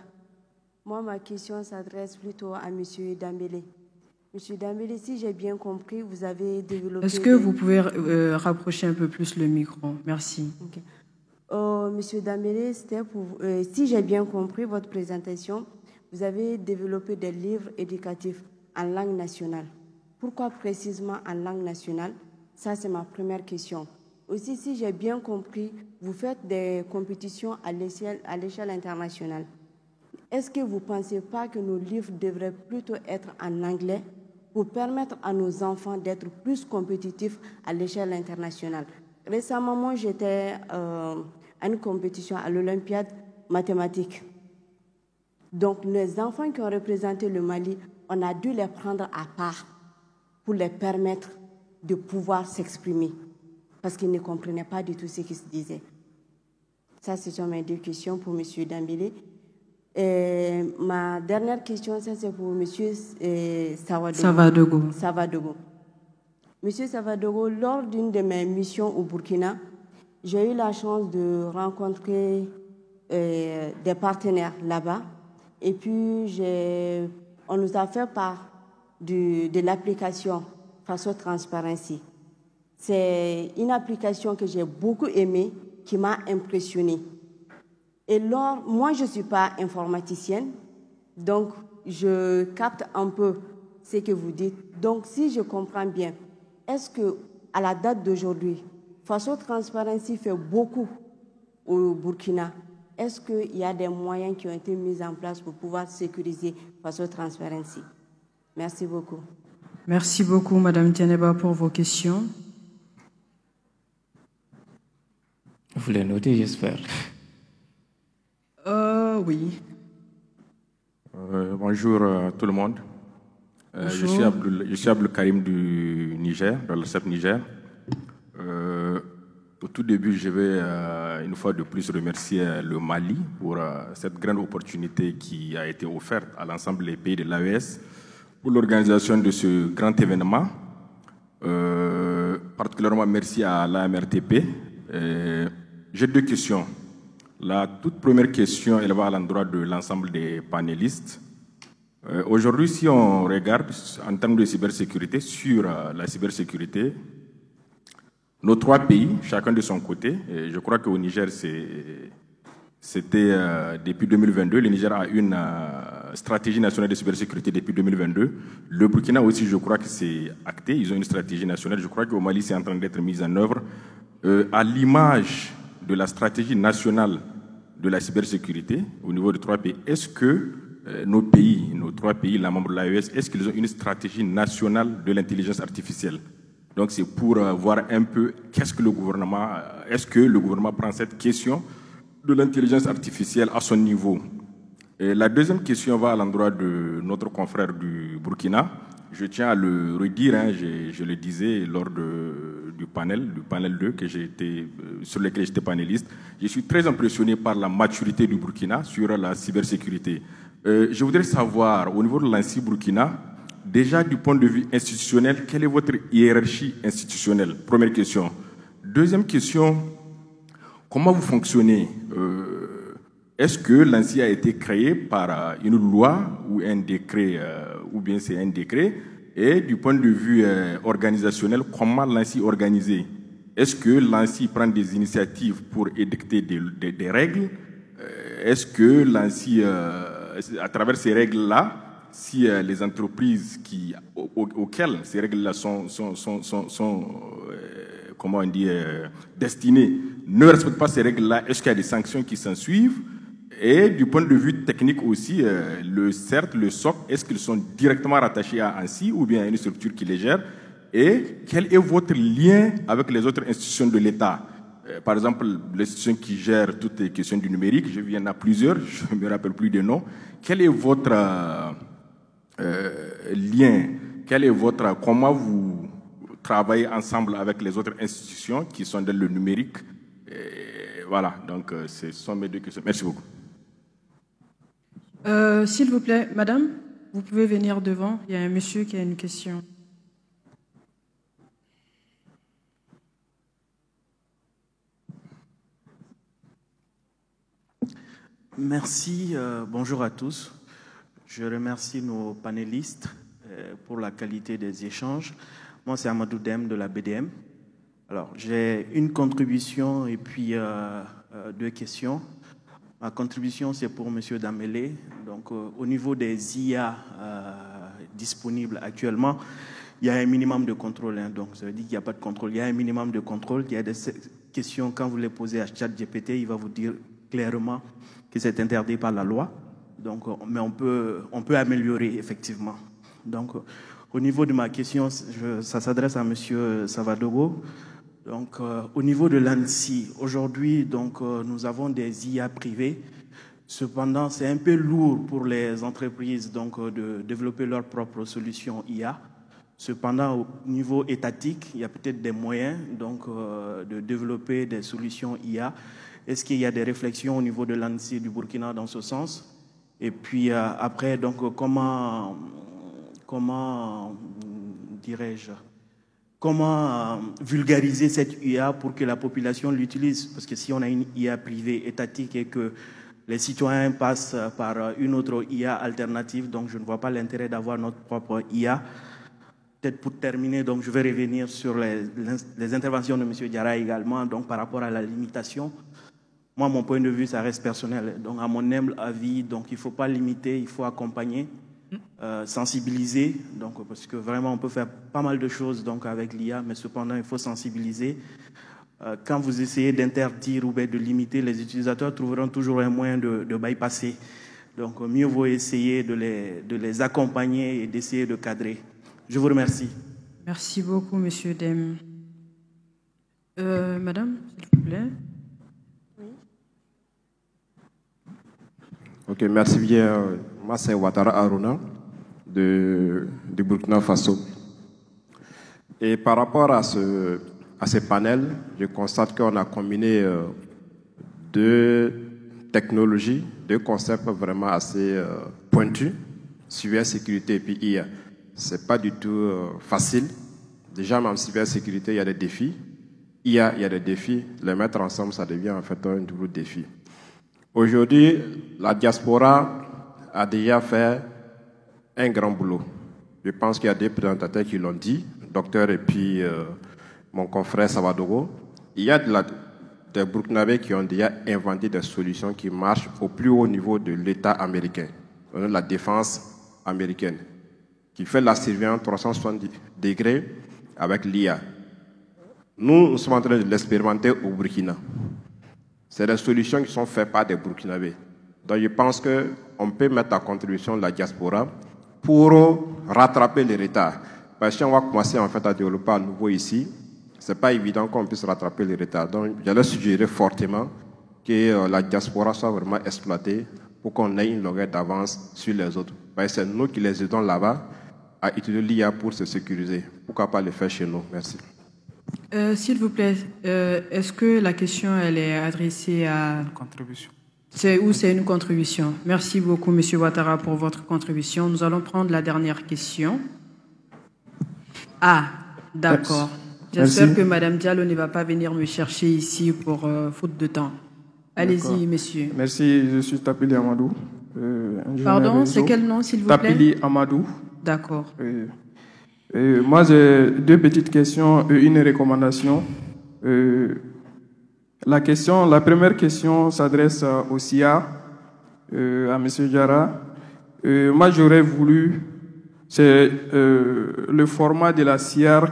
Moi, ma question s'adresse plutôt à M. Dambélé. M. Dambélé, si j'ai bien compris, vous avez développé... Est-ce que vous pouvez rapprocher un peu plus le micro? Merci. Okay. M. Dambélé, c'était pour... si j'ai bien compris votre présentation, vous avez développé des livres éducatifs en langue nationale. Pourquoi précisément en langue nationale? Ça, c'est ma première question. Aussi, si j'ai bien compris, vous faites des compétitions à l'échelle internationale. Est-ce que vous ne pensez pas que nos livres devraient plutôt être en anglais pour permettre à nos enfants d'être plus compétitifs à l'échelle internationale? Récemment, moi, j'étais à une compétition à l'Olympiade mathématique. Donc, les enfants qui ont représenté le Mali, on a dû les prendre à part pour les permettre de pouvoir s'exprimer parce qu'ils ne comprenaient pas du tout ce qui se disait. Ça, ce sont mes deux questions pour M. Dambélé. Et ma dernière question, ça c'est pour M. Savadogo. Monsieur Savadogo, lors d'une de mes missions au Burkina, j'ai eu la chance de rencontrer des partenaires là-bas. Et puis, on nous a fait part de l'application Faso Transparency. C'est une application que j'ai beaucoup aimée, qui m'a impressionnée. Et moi, je ne suis pas informaticienne, donc je capte un peu ce que vous dites. Donc, si je comprends bien, est-ce qu'à la date d'aujourd'hui, Faso Transparency fait beaucoup au Burkina? Est-ce qu'il y a des moyens qui ont été mis en place pour pouvoir sécuriser Faso Transparency? Merci beaucoup. Merci beaucoup, Madame Djeneba, pour vos questions. Vous les notez, j'espère. Oui. Bonjour tout le monde. Je suis Abdul Karim du Niger, de l'ASEP Niger. Au tout début, je vais une fois de plus remercier le Mali pour cette grande opportunité qui a été offerte à l'ensemble des pays de l'AES pour l'organisation de ce grand événement. Particulièrement merci à l'AMRTP. J'ai deux questions. La toute première question, elle va à l'endroit de l'ensemble des panélistes. Aujourd'hui, si on regarde en termes de cybersécurité, sur la cybersécurité, nos trois pays, chacun de son côté, et je crois qu'au Niger, c'était depuis 2022, le Niger a une stratégie nationale de cybersécurité depuis 2022. Le Burkina aussi, je crois que c'est acté, ils ont une stratégie nationale. Je crois qu'au Mali, c'est en train d'être mis en œuvre. À l'image de la stratégie nationale de la cybersécurité au niveau des trois pays, est-ce que nos trois pays, les membres de l'AES, est-ce qu'ils ont une stratégie nationale de l'intelligence artificielle? Donc c'est pour voir un peu est-ce que le gouvernement prend cette question de l'intelligence artificielle à son niveau. Et la deuxième question va à l'endroit de notre confrère du Burkina. Je tiens à le redire, je le disais lors du panel, le panel 2 sur lequel j'étais panéliste. Je suis très impressionné par la maturité du Burkina sur la cybersécurité. Je voudrais savoir, au niveau de l'ANSSI Burkina, déjà du point de vue institutionnel, quelle est votre hiérarchie institutionnelle? Première question. Deuxième question, comment vous fonctionnez? Est-ce que l'ANSSI a été créé par une loi ou un décret, ou bien c'est un décret? Et du point de vue organisationnel, comment l'ANSSI est organisé? Est-ce que l'ANSSI prend des initiatives pour édicter des règles? Est-ce que l'ANSSI, à travers ces règles-là, si les entreprises auxquelles ces règles-là sont comment on dit, destinées ne respectent pas ces règles-là, est-ce qu'il y a des sanctions qui s'en suivent? Et du point de vue technique aussi, le SOC, est-ce qu'ils sont directement rattachés à ANSSI ou bien à une structure qui les gère? Et quel est votre lien avec les autres institutions de l'État? Par exemple, l'institution qui gère toutes les questions du numérique, je viens à plusieurs, je ne me rappelle plus des noms. Quel est votre lien? Comment vous travaillez ensemble avec les autres institutions qui sont dans le numérique? Voilà, donc ce sont mes deux questions. Merci beaucoup. S'il vous plaît, madame, vous pouvez venir devant. Il y a un monsieur qui a une question. Merci, bonjour à tous. Je remercie nos panélistes pour la qualité des échanges. Moi, c'est Amadou Dem de la BDM. Alors, j'ai une contribution et puis deux questions. Ma contribution, c'est pour M. Damélé. Donc, au niveau des IA disponibles actuellement, il y a un minimum de contrôle. Hein. Donc, ça veut dire qu'il n'y a pas de contrôle. Il y a un minimum de contrôle. Il y a des questions, quand vous les posez à ChatGPT, il va vous dire clairement que c'est interdit par la loi. Donc, mais on peut améliorer, effectivement. Donc, au niveau de ma question, ça s'adresse à M. Savadogo. Donc, au niveau de l'ANSSI, aujourd'hui, donc, nous avons des IA privés. Cependant, c'est un peu lourd pour les entreprises donc, de développer leurs propres solutions IA. Cependant, au niveau étatique, il y a peut-être des moyens donc, de développer des solutions IA. Est-ce qu'il y a des réflexions au niveau de l'ANSSI du Burkina dans ce sens? Et puis après, donc, comment dirais-je, comment vulgariser cette IA pour que la population l'utilise? Parce que si on a une IA privée étatique et que les citoyens passent par une autre IA alternative, donc je ne vois pas l'intérêt d'avoir notre propre IA. Peut-être pour terminer, donc je vais revenir sur les interventions de M. Diarra également, donc par rapport à la limitation. Moi, mon point de vue, ça reste personnel. Donc, à mon humble avis, donc il ne faut pas limiter, il faut accompagner, sensibiliser. Donc, parce que vraiment, on peut faire pas mal de choses donc, avec l'IA, mais cependant, il faut sensibiliser. Quand vous essayez d'interdire ou de limiter, les utilisateurs trouveront toujours un moyen de bypasser. Donc, mieux vaut essayer de les accompagner et d'essayer de cadrer. Je vous remercie. Merci beaucoup, Monsieur Dem. Madame, s'il vous plaît. Ok, merci bien. Moi, c'est Ouattara Aruna de Burkina Faso. Et par rapport à ce panel, je constate qu'on a combiné deux technologies, deux concepts vraiment assez pointus, cybersécurité et puis IA. Ce n'est pas du tout facile. Déjà, même en cybersécurité, il y a des défis. IA, il y a des défis. Les mettre ensemble, ça devient en fait un double défi. Aujourd'hui, la diaspora a déjà fait un grand boulot. Je pense qu'il y a des présentateurs qui l'ont dit, docteur et puis mon confrère Savadogo. Il y a des Burkinabés qui ont déjà inventé des solutions qui marchent au plus haut niveau de l'État américain, de la défense américaine, qui fait la surveillance 360 degrés avec l'IA. Nous sommes en train de l'expérimenter au Burkina. C'est des solutions qui sont faites par des Burkinabés. Donc je pense qu'on peut mettre à contribution la diaspora pour rattraper les retards. Parce que si on va commencer en fait à développer à nouveau ici, ce n'est pas évident qu'on puisse rattraper les retards. Donc j'allais suggérer fortement que la diaspora soit vraiment exploitée pour qu'on ait une longueur d'avance sur les autres. Parce que c'est nous qui les aidons là-bas à utiliser l'IA pour se sécuriser. Pourquoi pas le faire chez nous? Merci. S'il vous plaît, est-ce que la question elle est adressée à... Contribution. C'est une contribution. Merci beaucoup, Monsieur Ouattara, pour votre contribution. Nous allons prendre la dernière question. Ah, d'accord. J'espère que Madame Diallo ne va pas venir me chercher ici pour faute de temps. Allez-y, monsieur. Merci, je suis Tapili Amadou. Pardon, c'est quel nom, s'il vous plaît? Tapili Amadou. D'accord. Moi, j'ai deux petites questions et une recommandation. La première question s'adresse au SIA, à M. Diarra. Moi, j'aurais voulu, c'est le format de la SIAR,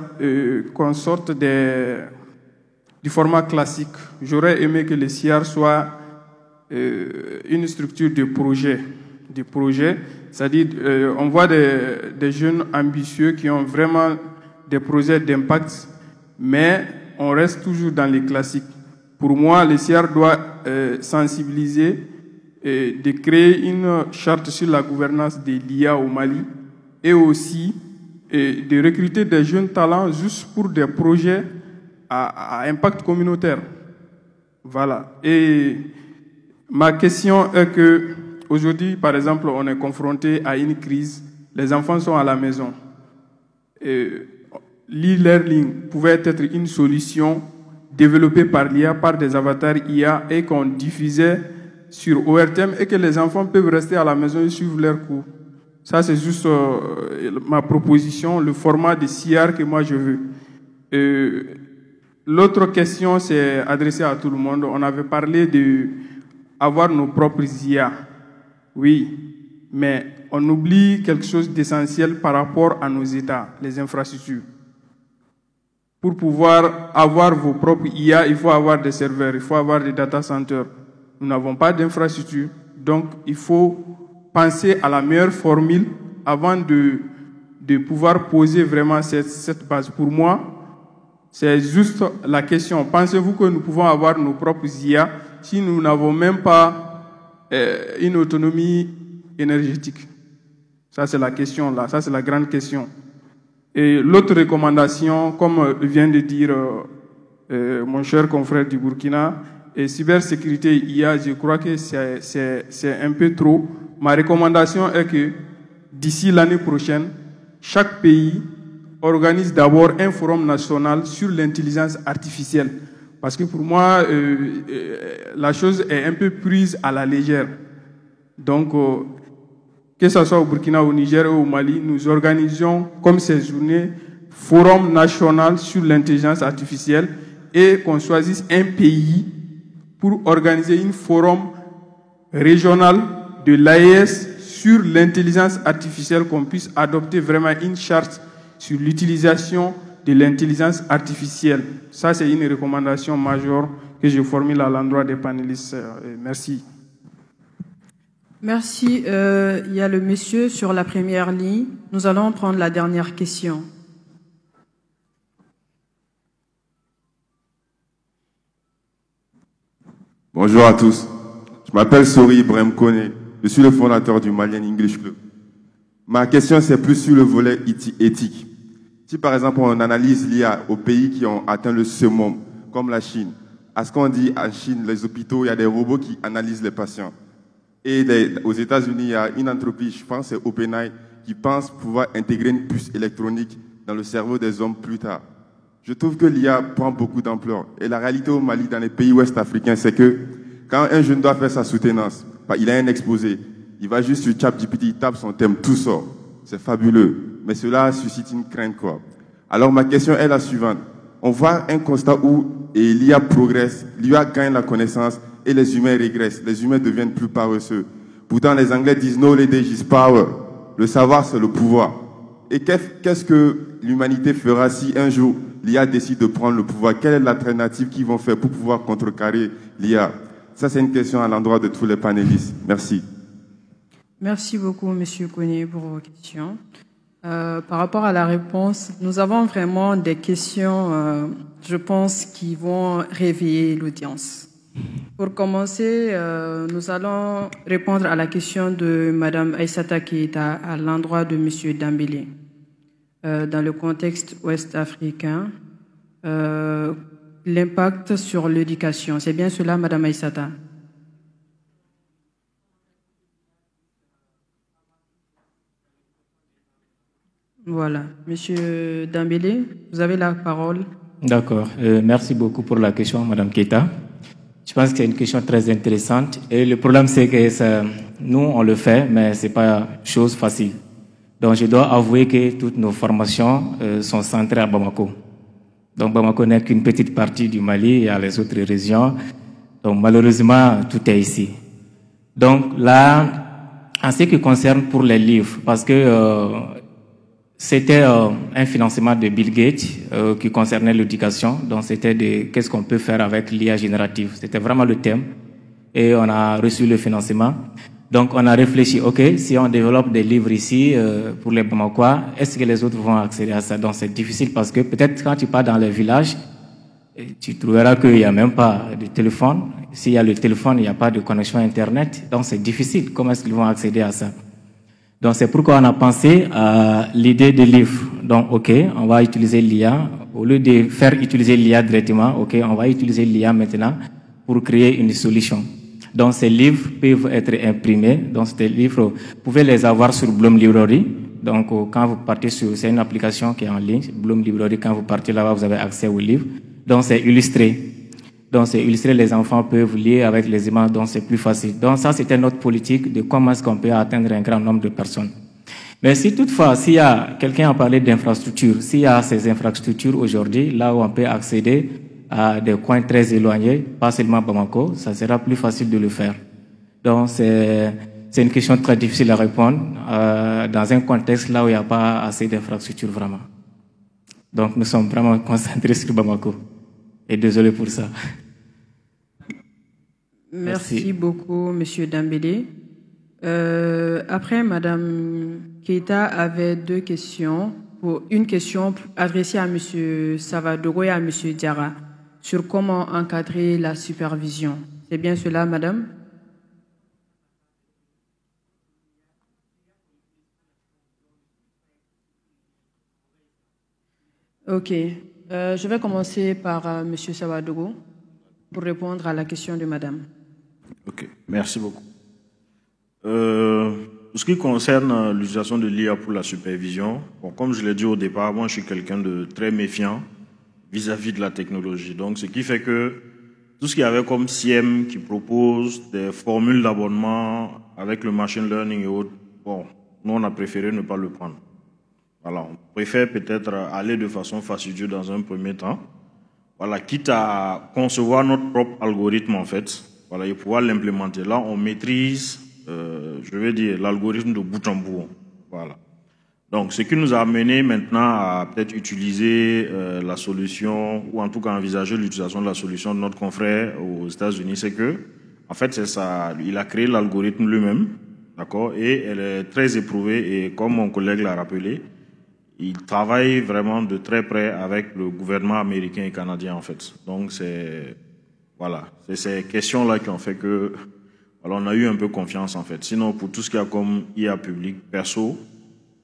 qu'on sorte du format classique. J'aurais aimé que le SIAR soit une structure de projet. C'est-à-dire, on voit des jeunes ambitieux qui ont vraiment des projets d'impact, mais on reste toujours dans les classiques. Pour moi, le SIAR doit sensibiliser et de créer une charte sur la gouvernance de l'IA au Mali et aussi de recruter des jeunes talents juste pour des projets à impact communautaire. Voilà. Et ma question est que aujourd'hui, par exemple, on est confronté à une crise. Les enfants sont à la maison. L'e-learning pouvait être une solution développée par l'IA, par des avatars IA et qu'on diffusait sur ORTM et que les enfants peuvent rester à la maison et suivre leurs cours. Ça, c'est juste ma proposition, le format de SIAR que moi je veux. L'autre question, c'est adressée à tout le monde. On avait parlé d'avoir nos propres IA. Oui, mais on oublie quelque chose d'essentiel par rapport à nos États, les infrastructures. Pour pouvoir avoir vos propres IA, il faut avoir des serveurs, il faut avoir des data centers. Nous n'avons pas d'infrastructure, donc il faut penser à la meilleure formule avant de pouvoir poser vraiment cette base. Pour moi, c'est juste la question. Pensez-vous que nous pouvons avoir nos propres IA si nous n'avons même pas une autonomie énergétique? Ça, c'est la question là. Ça, c'est la grande question. Et l'autre recommandation, comme vient de dire mon cher confrère du Burkina, et cybersécurité IA, je crois que c'est un peu trop. Ma recommandation est que d'ici l'année prochaine, chaque pays organise d'abord un forum national sur l'intelligence artificielle. Parce que pour moi, la chose est un peu prise à la légère. Donc, que ce soit au Burkina, au Niger ou au Mali, nous organisons, comme ces journées, forum national sur l'intelligence artificielle et qu'on choisisse un pays pour organiser un forum régional de l'AES sur l'intelligence artificielle, qu'on puisse adopter vraiment une charte sur l'utilisation de l'intelligence artificielle. Ça, c'est une recommandation majeure que je formule à l'endroit des panélistes. Merci. Merci. Il y a le monsieur sur la première ligne. Nous allons prendre la dernière question. Bonjour à tous. Je m'appelle Sori Ibrahim Kone. Je suis le fondateur du Malian English Club. Ma question, c'est plus sur le volet éthique. Si par exemple on analyse l'IA aux pays qui ont atteint le summum, comme la Chine, à ce qu'on dit en Chine, les hôpitaux, il y a des robots qui analysent les patients. Et aux États-Unis, il y a une entreprise, je pense c'est OpenAI, qui pense pouvoir intégrer une puce électronique dans le cerveau des hommes plus tard. Je trouve que l'IA prend beaucoup d'ampleur. Et la réalité au Mali, dans les pays ouest africains, c'est que quand un jeune doit faire sa soutenance, il a un exposé, il va juste sur ChatGPT, il tape son thème, tout sort. C'est fabuleux. Mais cela suscite une crainte, quoi. Alors ma question est la suivante. On voit un constat où l'IA progresse, l'IA gagne la connaissance et les humains régressent. Les humains deviennent plus paresseux. Pourtant, les Anglais disent « knowledge is power ». Le savoir, c'est le pouvoir. Et qu'est-ce que l'humanité fera si un jour l'IA décide de prendre le pouvoir? Quelle est l'alternative qu'ils vont faire pour pouvoir contrecarrer l'IA? Ça, c'est une question à l'endroit de tous les panélistes. Merci. Merci beaucoup, Monsieur Kone, pour vos questions. Par rapport à la réponse, nous avons vraiment des questions, je pense, qui vont réveiller l'audience. Pour commencer, nous allons répondre à la question de Madame Aïssata Keïta à l'endroit de Monsieur Dambélé. Dans le contexte ouest-africain, l'impact sur l'éducation. C'est bien cela, Madame Aïssata? Voilà. Monsieur Dambélé, vous avez la parole. D'accord. Merci beaucoup pour la question, Madame Keita. Je pense que c'est une question très intéressante. Et le problème, c'est que nous, on le fait, mais c'est pas chose facile. Donc, je dois avouer que toutes nos formations sont centrées à Bamako. Donc, Bamako n'est qu'une petite partie du Mali, il y a les autres régions. Donc, malheureusement, tout est ici. Donc, là, en ce qui concerne pour les livres, parce que c'était un financement de Bill Gates qui concernait l'éducation. Donc, c'était qu'est-ce qu'on peut faire avec l'IA générative. C'était vraiment le thème. Et on a reçu le financement. Donc, on a réfléchi, OK, si on développe des livres ici pour les Bamakois, est-ce que les autres vont accéder à ça? Donc, c'est difficile parce que peut-être quand tu pars dans les villages, tu trouveras qu'il n'y a même pas de téléphone. S'il y a le téléphone, il n'y a pas de connexion Internet. Donc, c'est difficile. Comment est-ce qu'ils vont accéder à ça? Donc, c'est pourquoi on a pensé à l'idée des livres. Donc, OK, on va utiliser l'IA. Au lieu de faire utiliser l'IA directement, OK, on va utiliser l'IA maintenant pour créer une solution. Donc, ces livres peuvent être imprimés. Donc, ces livres, vous pouvez les avoir sur Bloom Library. Donc, quand vous partez c'est une application qui est en ligne, Bloom Library. Quand vous partez là-bas, vous avez accès aux livres. Donc, c'est illustré. Donc, c'est illustré, les enfants peuvent lire avec les images, donc c'est plus facile. Donc, ça, c'était notre politique de comment est-ce qu'on peut atteindre un grand nombre de personnes. Mais si toutefois, s'il y a, quelqu'un a parlé d'infrastructures, s'il y a ces infrastructures aujourd'hui, là où on peut accéder à des coins très éloignés, pas seulement Bamako, ça sera plus facile de le faire. Donc, c'est une question très difficile à répondre dans un contexte là où il n'y a pas assez d'infrastructures vraiment. Donc, nous sommes vraiment concentrés sur Bamako. Et désolé pour ça. Merci beaucoup, Monsieur Dambélé. Après, Madame Keita avait deux questions. Une question adressée à Monsieur Savadogo et à Monsieur Diarra sur comment encadrer la supervision. C'est bien cela, Madame? Ok. Je vais commencer par Monsieur Savadogo pour répondre à la question de Madame. Ok, merci beaucoup. Pour ce qui concerne l'utilisation de l'IA pour la supervision, bon, comme je l'ai dit au départ, moi je suis quelqu'un de très méfiant vis-à-vis de la technologie. Donc ce qui fait que tout ce qu'il y avait comme CIEM qui propose des formules d'abonnement avec le machine learning et autres, bon, nous on a préféré ne pas le prendre. Voilà, on préfère peut-être aller de façon fastidieuse dans un premier temps. Voilà, quitte à concevoir notre propre algorithme en fait, voilà, et pouvoir l'implémenter. Là, on maîtrise, je vais dire, l'algorithme de bout en bout. Voilà. Donc, ce qui nous a amené maintenant à peut-être utiliser la solution, ou en tout cas envisager l'utilisation de la solution de notre confrère aux États-Unis, c'est que, en fait, c'est ça. Il a créé l'algorithme lui-même, d'accord, et elle est très éprouvée. Et comme mon collègue l'a rappelé, il travaille vraiment de très près avec le gouvernement américain et canadien, en fait. Donc, c'est ces questions-là qui ont fait que, voilà, on a eu un peu confiance, en fait. Sinon, pour tout ce qu'il y a comme IA public, perso,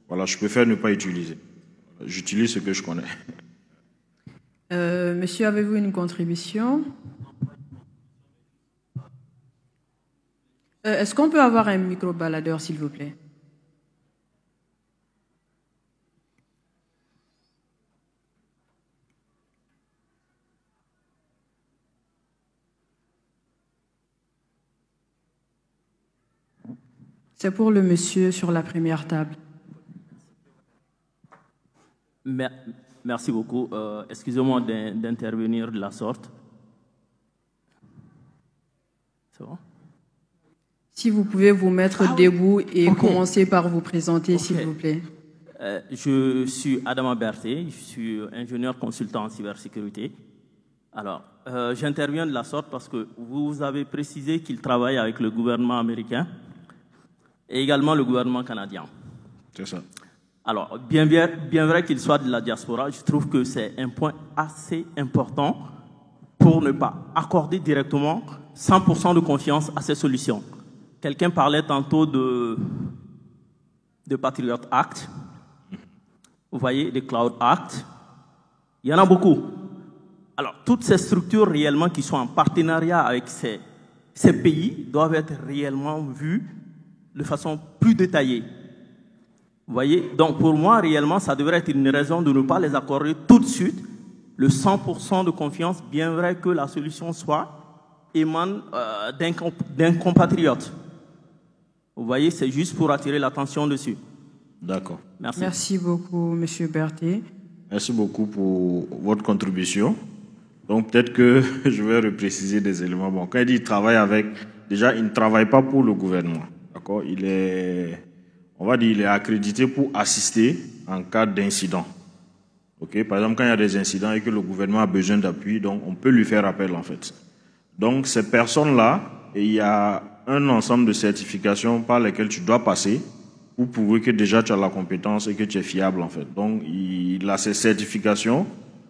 voilà, je préfère ne pas utiliser. J'utilise ce que je connais. Monsieur, avez-vous une contribution? Est-ce qu'on peut avoir un micro-baladeur, s'il vous plaît? C'est pour le monsieur sur la première table. Merci beaucoup. Excusez-moi d'intervenir de la sorte. C'est bon? Si vous pouvez vous mettre debout et commencer par vous présenter, s'il vous plaît. Je suis Adama Berthe, je suis ingénieur consultant en cybersécurité. Alors, j'interviens de la sorte parce que vous avez précisé qu'il travaille avec le gouvernement américain et également le gouvernement canadien. C'est ça. Alors, bien vrai qu'il soit de la diaspora, je trouve que c'est un point assez important pour ne pas accorder directement 100% de confiance à ces solutions. Quelqu'un parlait tantôt de Patriot Act, vous voyez, des Cloud Act. Il y en a beaucoup. Alors, toutes ces structures réellement qui sont en partenariat avec ces pays doivent être réellement vues de façon plus détaillée. Vous voyez? Donc, pour moi, réellement, ça devrait être une raison de ne pas les accorder tout de suite le 100% de confiance, bien vrai que la solution émane d'un compatriote. Vous voyez, c'est juste pour attirer l'attention dessus. D'accord. Merci. Merci beaucoup, M. Berthet. Merci beaucoup pour votre contribution. Donc, peut-être que je vais repréciser des éléments. Bon, quand il dit qu'il travaille avec... Déjà, il ne travaille pas pour le gouvernement. D'accord? Il est accrédité pour assister en cas d'incident. Okay? Par exemple, quand il y a des incidents et que le gouvernement a besoin d'appui, donc on peut lui faire appel, en fait. Donc, ces personnes-là, il y a un ensemble de certifications par lesquelles tu dois passer pour prouver que déjà tu as la compétence et que tu es fiable, en fait. Donc, il a ces certifications,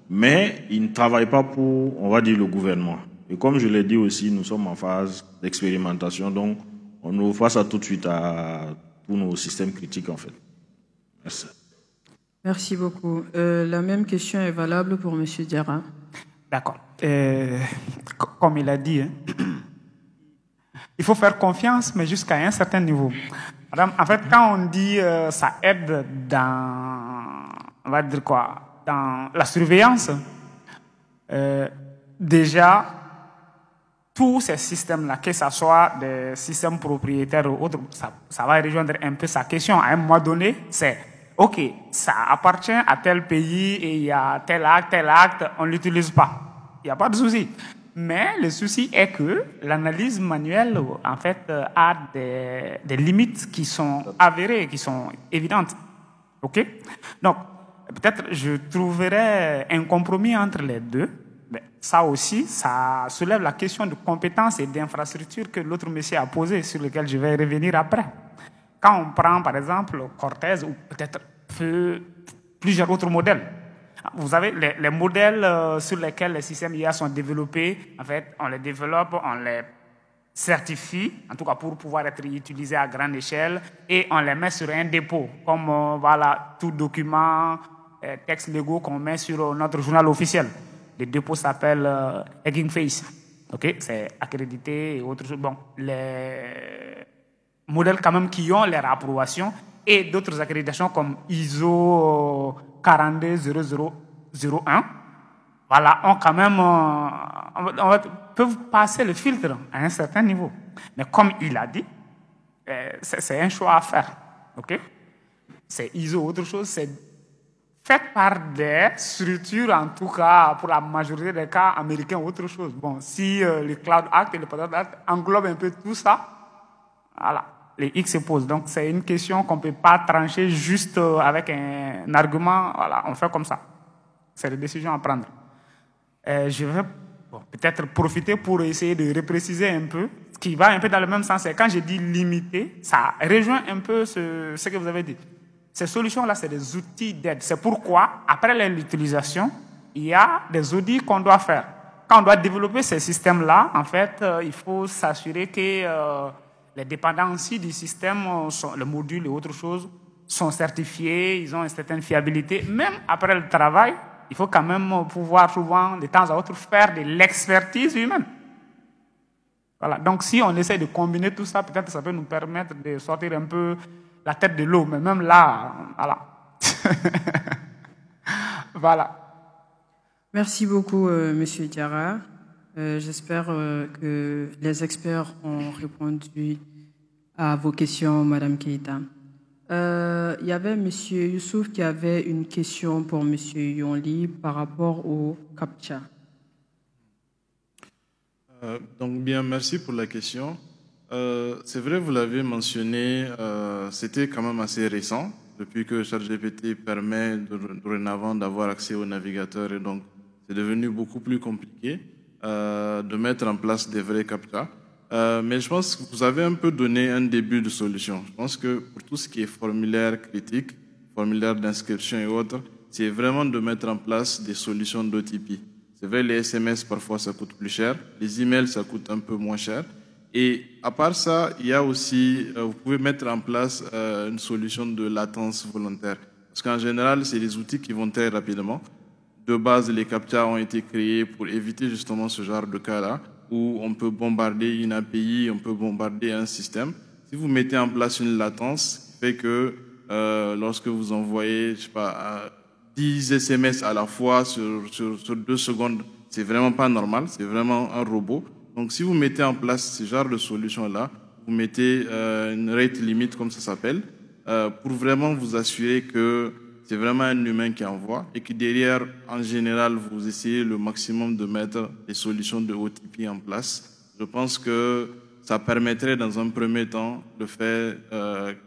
mais il ne travaille pas pour, on va dire, le gouvernement. Et comme je l'ai dit aussi, nous sommes en phase d'expérimentation, donc on ne ouvre pas ça tout de suite à tous nos systèmes critiques, en fait. Merci. Merci beaucoup. La même question est valable pour M. Diarra. D'accord. Comme il a dit, hein, il faut faire confiance, mais jusqu'à un certain niveau. En fait, quand on dit ça aide dans, on va dire quoi, dans la surveillance, déjà, tous ces systèmes-là, que ce soit des systèmes propriétaires ou autres, ça va rejoindre un peu sa question. À un moment donné, c'est OK, ça appartient à tel pays et il y a tel acte, on ne l'utilise pas. Il n'y a pas de souci. Mais le souci est que l'analyse manuelle, en fait, a des limites qui sont avérées, qui sont évidentes. OK? Donc, peut-être je trouverais un compromis entre les deux. Mais ça aussi, ça soulève la question de compétences et d'infrastructures que l'autre monsieur a posée, sur lequel je vais revenir après. Quand on prend, par exemple, Cortez ou peut-être plusieurs autres modèles, vous avez les modèles sur lesquels les systèmes IA sont développés, en fait, on les développe, on les certifie, en tout cas pour pouvoir être utilisés à grande échelle, et on les met sur un dépôt, comme voilà, tout document, textes légaux qu'on met sur notre journal officiel. Le dépôt s'appelle Hugging Face. Okay? C'est accrédité et autres choses. Bon, les modèles quand même qui ont leur approbation et d'autres accréditations comme ISO 42001, voilà, ont quand même, peuvent passer le filtre à un certain niveau. Mais comme il a dit, c'est un choix à faire. Okay? C'est ISO autre chose, c'est fait par des structures, en tout cas, pour la majorité des cas, américains ou autre chose. Bon, si le Cloud Act et le Patriot Act englobent un peu tout ça, voilà, les X se posent. Donc, c'est une question qu'on ne peut pas trancher juste avec un argument. Voilà, on fait comme ça. C'est la décision à prendre. Je vais peut-être profiter pour essayer de repréciser un peu, ce qui va un peu dans le même sens. Et quand je dis limité, ça rejoint un peu ce que vous avez dit. Ces solutions-là, c'est des outils d'aide. C'est pourquoi, après l'utilisation, il y a des audits qu'on doit faire. Quand on doit développer ces systèmes-là, en fait, il faut s'assurer que les dépendances du système, le module et autres choses, sont certifiés, ils ont une certaine fiabilité. Même après le travail, il faut quand même pouvoir souvent, de temps à autre, faire de l'expertise humaine. Voilà. Donc, si on essaie de combiner tout ça, peut-être ça peut nous permettre de sortir un peu la tête de l'eau, mais même là, voilà. Voilà. Merci beaucoup, Monsieur Diarra. J'espère que les experts ont répondu à vos questions, Madame Keïta. Il y avait Monsieur Youssouf qui avait une question pour Monsieur Yonli par rapport au CAPTCHA. Donc bien, merci pour la question. C'est vrai, vous l'avez mentionné, c'était quand même assez récent, depuis que ChatGPT permet dorénavant d'avoir accès au navigateur, et donc c'est devenu beaucoup plus compliqué de mettre en place des vrais CAPTCHA. Mais je pense que vous avez un peu donné un début de solution. Je pense que pour tout ce qui est formulaire critique, formulaire d'inscription et autres, c'est vraiment de mettre en place des solutions d'OTP. C'est vrai, les SMS, parfois, ça coûte plus cher. Les emails, ça coûte un peu moins cher. Et à part ça, il y a aussi, vous pouvez mettre en place une solution de latence volontaire. Parce qu'en général, c'est des outils qui vont très rapidement. de base, les CAPTCHA ont été créés pour éviter justement ce genre de cas-là, où on peut bombarder une API, on peut bombarder un système. Si vous mettez en place une latence, qui fait que lorsque vous envoyez, je sais pas, 10 SMS à la fois sur 2 secondes, c'est vraiment pas normal, c'est vraiment un robot. Donc si vous mettez en place ce genre de solution-là, vous mettez une rate limit, comme ça s'appelle, pour vraiment vous assurer que c'est vraiment un humain qui envoie et que derrière, en général, vous essayez le maximum de mettre des solutions de OTP en place. Je pense que ça permettrait dans un premier temps le fait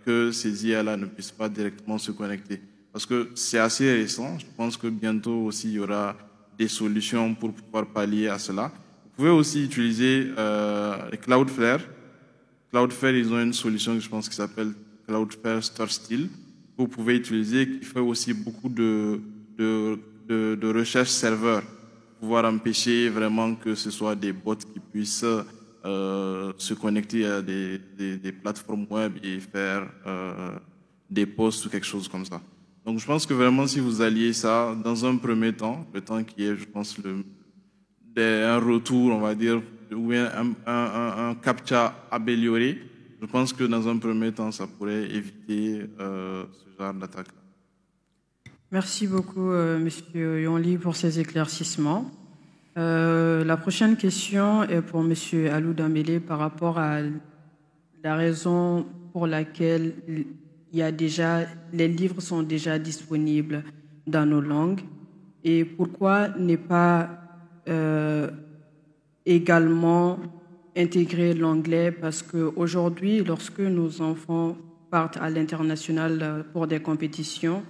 que ces IA-là ne puissent pas directement se connecter. Parce que c'est assez récent, je pense que bientôt aussi il y aura des solutions pour pouvoir pallier à cela. Vous pouvez aussi utiliser Cloudflare. Cloudflare, ils ont une solution que je pense qui s'appelle Cloudflare Store Still. Vous pouvez utiliser, qui fait aussi beaucoup de recherche serveur, pour pouvoir empêcher vraiment que ce soit des bots qui puissent se connecter à des plateformes web et faire des posts ou quelque chose comme ça. Donc je pense que vraiment si vous alliez ça dans un premier temps, le temps qui est, je pense, un retour, on va dire, ou un CAPTCHA amélioré, je pense que dans un premier temps, ça pourrait éviter ce genre d'attaque. Merci beaucoup, Monsieur Yonli, pour ces éclaircissements. La prochaine question est pour Monsieur Alou Dambélé par rapport à la raison pour laquelle les livres sont déjà disponibles dans nos langues et pourquoi ne pas également intégrer l'anglais, parce qu'aujourd'hui, lorsque nos enfants partent à l'international pour des compétitions,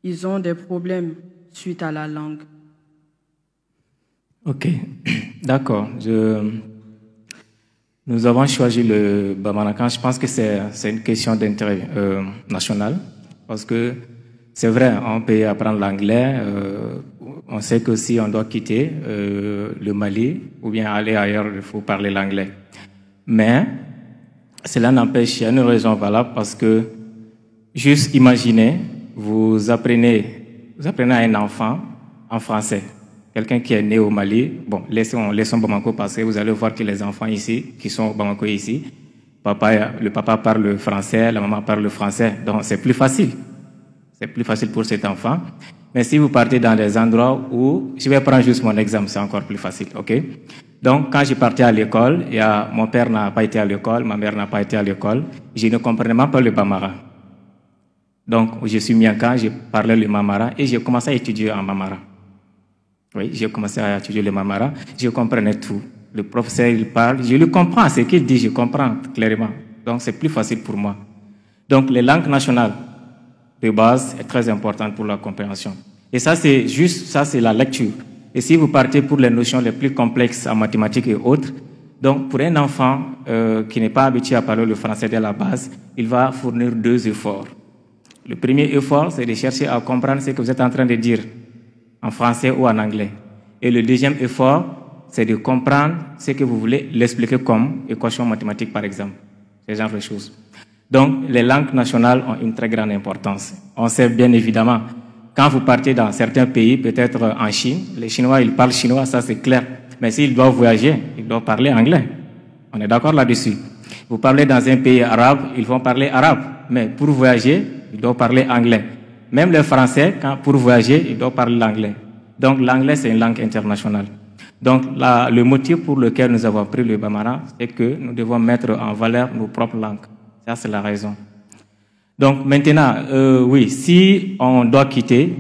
ils ont des problèmes suite à la langue. Ok, d'accord. Nous avons choisi le Bamarakan. Je pense que c'est une question d'intérêt national, parce que c'est vrai, on peut apprendre l'anglais. On sait que si on doit quitter le Mali ou bien aller ailleurs, il faut parler l'anglais. Mais cela n'empêche, il y a une raison valable, parce que juste imaginez, vous apprenez à un enfant en français. Quelqu'un qui est né au Mali, bon, laissons Bamako passer, vous allez voir que les enfants ici, qui sont au Bamako ici, le papa parle le français, la maman parle le français, donc c'est plus facile. C'est plus facile pour cet enfant. Mais si vous partez dans des endroits où, je vais prendre juste mon exemple, c'est encore plus facile, ok? Donc, quand je partais à l'école, mon père n'a pas été à l'école, ma mère n'a pas été à l'école, je ne comprenais même pas le Bambara. Donc, je suis Mianka, je parlais le Mamara et j'ai commencé à étudier en Mamara. Oui, j'ai commencé à étudier le Mamara, je comprenais tout. Le professeur, il parle, je le comprends, ce qu'il dit, je comprends clairement. Donc, c'est plus facile pour moi. Donc, les langues nationales de base est très importante pour la compréhension. Et ça, c'est la lecture. Et si vous partez pour les notions les plus complexes en mathématiques et autres, donc pour un enfant qui n'est pas habitué à parler le français dès la base, il va fournir 2 efforts. Le premier effort, c'est de chercher à comprendre ce que vous êtes en train de dire en français ou en anglais. Et le deuxième effort, c'est de comprendre ce que vous voulez l'expliquer comme équation mathématique, par exemple. Ce genre de choses. Donc, les langues nationales ont une très grande importance. On sait bien évidemment, quand vous partez dans certains pays, peut-être en Chine, les Chinois, ils parlent chinois, ça c'est clair. Mais s'ils doivent voyager, ils doivent parler anglais. On est d'accord là-dessus. Vous parlez dans un pays arabe, ils vont parler arabe. Mais pour voyager, ils doivent parler anglais. Même les Français, pour voyager, ils doivent parler l'anglais. Donc, l'anglais, c'est une langue internationale. Donc, le motif pour lequel nous avons pris le Bambara, c'est que nous devons mettre en valeur nos propres langues. Ça, c'est la raison. Donc, maintenant, oui, si on doit quitter,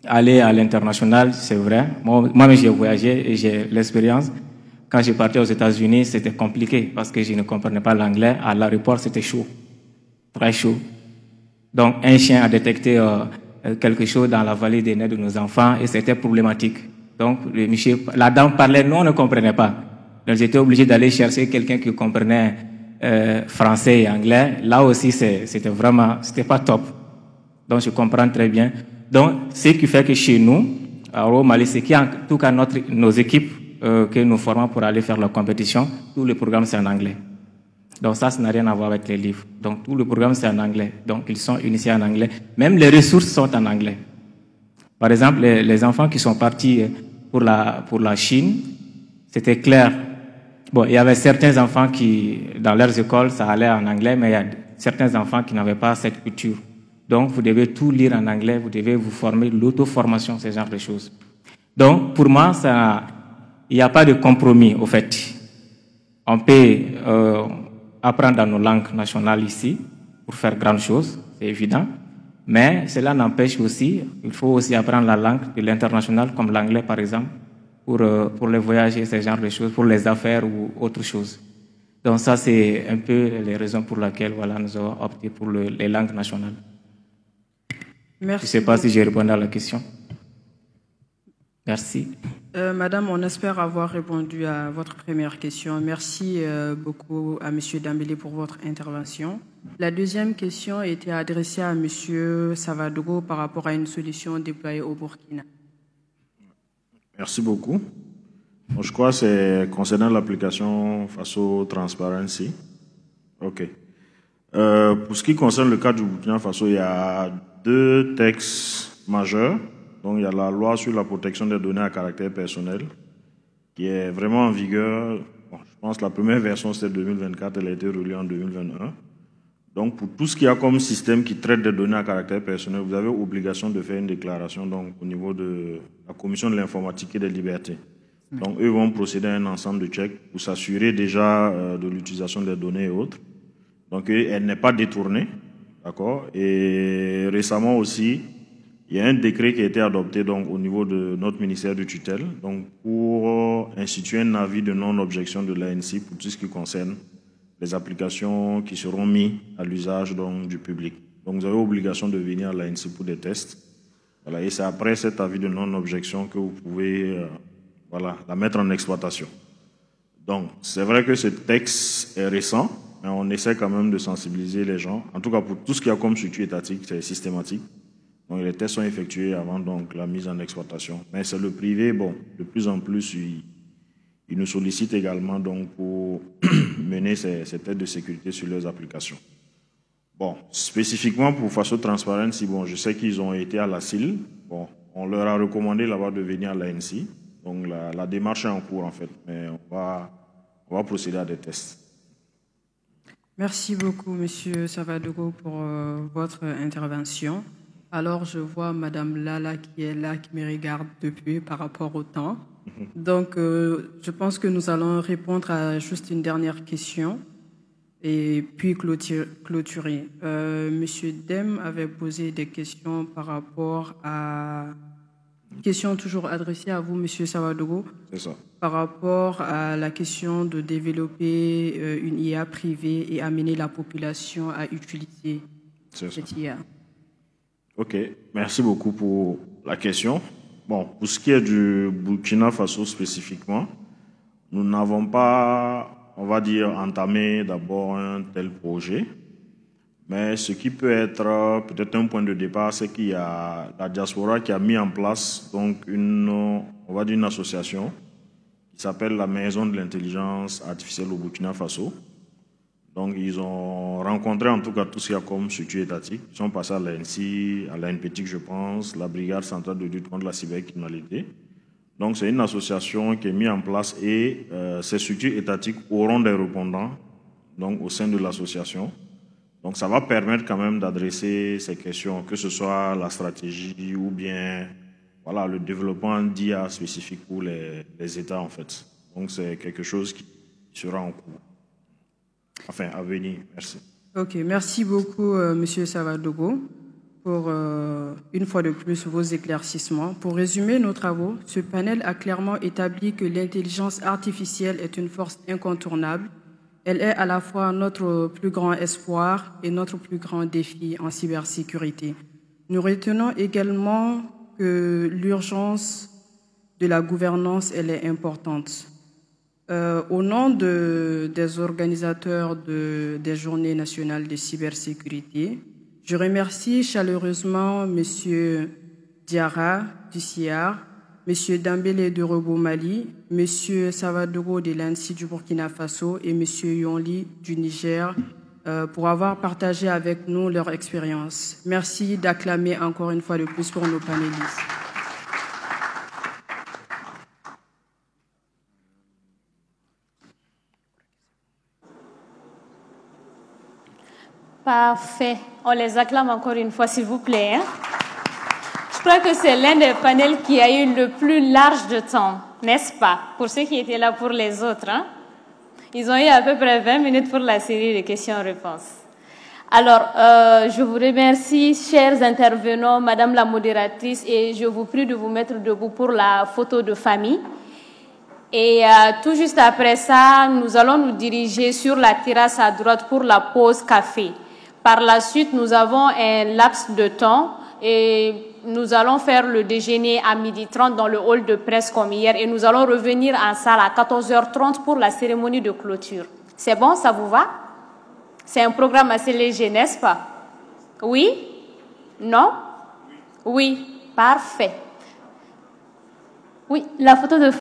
aller à l'international, c'est vrai. Moi-même, j'ai voyagé et j'ai l'expérience. Quand j'ai parti aux États-Unis, c'était compliqué parce que je ne comprenais pas l'anglais. À l'aéroport, c'était chaud, très chaud. Donc, un chien a détecté quelque chose dans la vallée des nez de nos enfants et c'était problématique. Donc, la dame parlait, nous, on ne comprenait pas. Donc, j'étais obligé d'aller chercher quelqu'un qui comprenait français et anglais. Là aussi, c'était pas top. Donc, je comprends très bien. Donc, ce qui fait que chez nous, au Mali, c'est qu'en tout cas, nos équipes que nous formons pour aller faire la compétition, tout le programme, c'est en anglais. Donc, ça n'a rien à voir avec les livres. Donc, tout le programme, c'est en anglais. Donc, ils sont initiés en anglais. Même les ressources sont en anglais. Par exemple, les enfants qui sont partis pour la Chine, c'était clair. Bon, il y avait certains enfants qui, dans leurs écoles, ça allait en anglais, mais il y a certains enfants qui n'avaient pas cette culture. Donc, vous devez tout lire en anglais, vous devez vous former, l'auto-formation, ce genre de choses. Donc, pour moi, il n'y a pas de compromis, au fait. On peut apprendre dans nos langues nationales ici pour faire grandes choses, c'est évident. Mais cela n'empêche aussi, il faut aussi apprendre la langue de l'international, comme l'anglais par exemple, pour les voyages et ce genre de choses, pour les affaires ou autre chose. Donc ça, c'est un peu les raisons pour lesquelles voilà, nous avons opté pour les langues nationales. Merci. Je ne sais pas si j'ai répondu à la question. Merci. Madame, on espère avoir répondu à votre première question. Merci beaucoup à M. Dambélé pour votre intervention. La deuxième question était adressée à M. Savadogo par rapport à une solution déployée au Burkina. Merci beaucoup. Bon, je crois que c'est concernant l'application Faso Transparency. OK. Pour ce qui concerne le cas du Burkina Faso, il y a 2 textes majeurs. Donc, il y a la loi sur la protection des données à caractère personnel qui est vraiment en vigueur. Bon, je pense que la première version, c'était 2024, elle a été relue en 2021. Donc, pour tout ce qu'il y a comme système qui traite des données à caractère personnel, vous avez obligation de faire une déclaration donc, au niveau de la Commission de l'informatique et des libertés. Donc, eux vont procéder à un ensemble de checks pour s'assurer déjà de l'utilisation des données et autres. Donc, elle n'est pas détournée. D'accord. Et récemment aussi, il y a un décret qui a été adopté donc, au niveau de notre ministère de tutelle donc, pour instituer un avis de non-objection de l'ANSSI pour tout ce qui concerne les applications qui seront mises à l'usage du public. Donc, vous avez obligation de venir à l'ANSSI pour des tests. Voilà, et c'est après cet avis de non-objection que vous pouvez la mettre en exploitation. Donc, c'est vrai que ce texte est récent, mais on essaie quand même de sensibiliser les gens. En tout cas, pour tout ce qu'il y a comme structure étatique, c'est systématique. Donc, les tests sont effectués avant donc, la mise en exploitation. Mais c'est le privé, bon, de plus en plus, ils nous sollicitent également donc, pour mener ces tests de sécurité sur leurs applications. Bon, spécifiquement pour Faso Transparency, bon, je sais qu'ils ont été à la CIL. Bon, on leur a recommandé là-bas de venir à l'ANSSI. Donc, la démarche est en cours, en fait. Mais on va procéder à des tests. Merci beaucoup, M. Savadogo, pour votre intervention. Alors, je vois Mme Lala qui est là, qui me regarde depuis par rapport au temps. Donc, je pense que nous allons répondre à juste une dernière question et puis clôturer. Monsieur Dem avait posé des questions par rapport à... Question toujours adressée à vous, Monsieur Savadogo. C'est ça. Par rapport à la question de développer une IA privée et amener la population à utiliser cette IA. OK. Merci beaucoup pour la question. Bon, pour ce qui est du Burkina Faso spécifiquement, nous n'avons pas, on va dire, entamé d'abord un tel projet. Mais ce qui peut être peut-être un point de départ, c'est qu'il y a la diaspora qui a mis en place donc une association qui s'appelle la Maison de l'intelligence artificielle au Burkina Faso. Donc, ils ont rencontré en tout cas tout ce qu'il y a comme structure étatique. Ils sont passés à l'ANSSI, à l'ANPETIC, je pense, la Brigade centrale de lutte contre la cybercriminalité. Donc, c'est une association qui est mise en place et ces structures étatiques auront des répondants donc, au sein de l'association. Donc, ça va permettre quand même d'adresser ces questions, que ce soit la stratégie ou bien voilà, le développement d'IA spécifique pour les États, en fait. Donc, c'est quelque chose qui sera en cours. Enfin, à venir. Merci. OK. Merci beaucoup, Monsieur Savadogo, pour, une fois de plus, vos éclaircissements. Pour résumer nos travaux, ce panel a clairement établi que l'intelligence artificielle est une force incontournable. Elle est à la fois notre plus grand espoir et notre plus grand défi en cybersécurité. Nous retenons également que l'urgence de la gouvernance, elle est importante. Au nom des organisateurs des Journées nationales de cybersécurité, je remercie chaleureusement M. Diarra du CIAR, M. Dambélé de Robo Mali, M. Savadogo de l'ANSSI du Burkina Faso et M. Yonli du Niger pour avoir partagé avec nous leur expérience. Merci d'acclamer encore une fois de plus pour nos panélistes. Parfait. On les acclame encore une fois, s'il vous plaît. Hein? Je crois que c'est l'un des panels qui a eu le plus large de temps, n'est-ce pas? Pour ceux qui étaient là pour les autres. Hein? Ils ont eu à peu près 20 minutes pour la série de questions-réponses. Alors, je vous remercie, chers intervenants, Madame la modératrice, et je vous prie de vous mettre debout pour la photo de famille. Et tout juste après ça, nous allons nous diriger sur la terrasse à droite pour la pause café. Par la suite, nous avons un laps de temps et nous allons faire le déjeuner à 12h30 dans le hall de presse comme hier et nous allons revenir en salle à 14h30 pour la cérémonie de clôture. C'est bon, ça vous va? C'est un programme assez léger, n'est-ce pas? Oui? Non? Oui, parfait. Oui, la photo de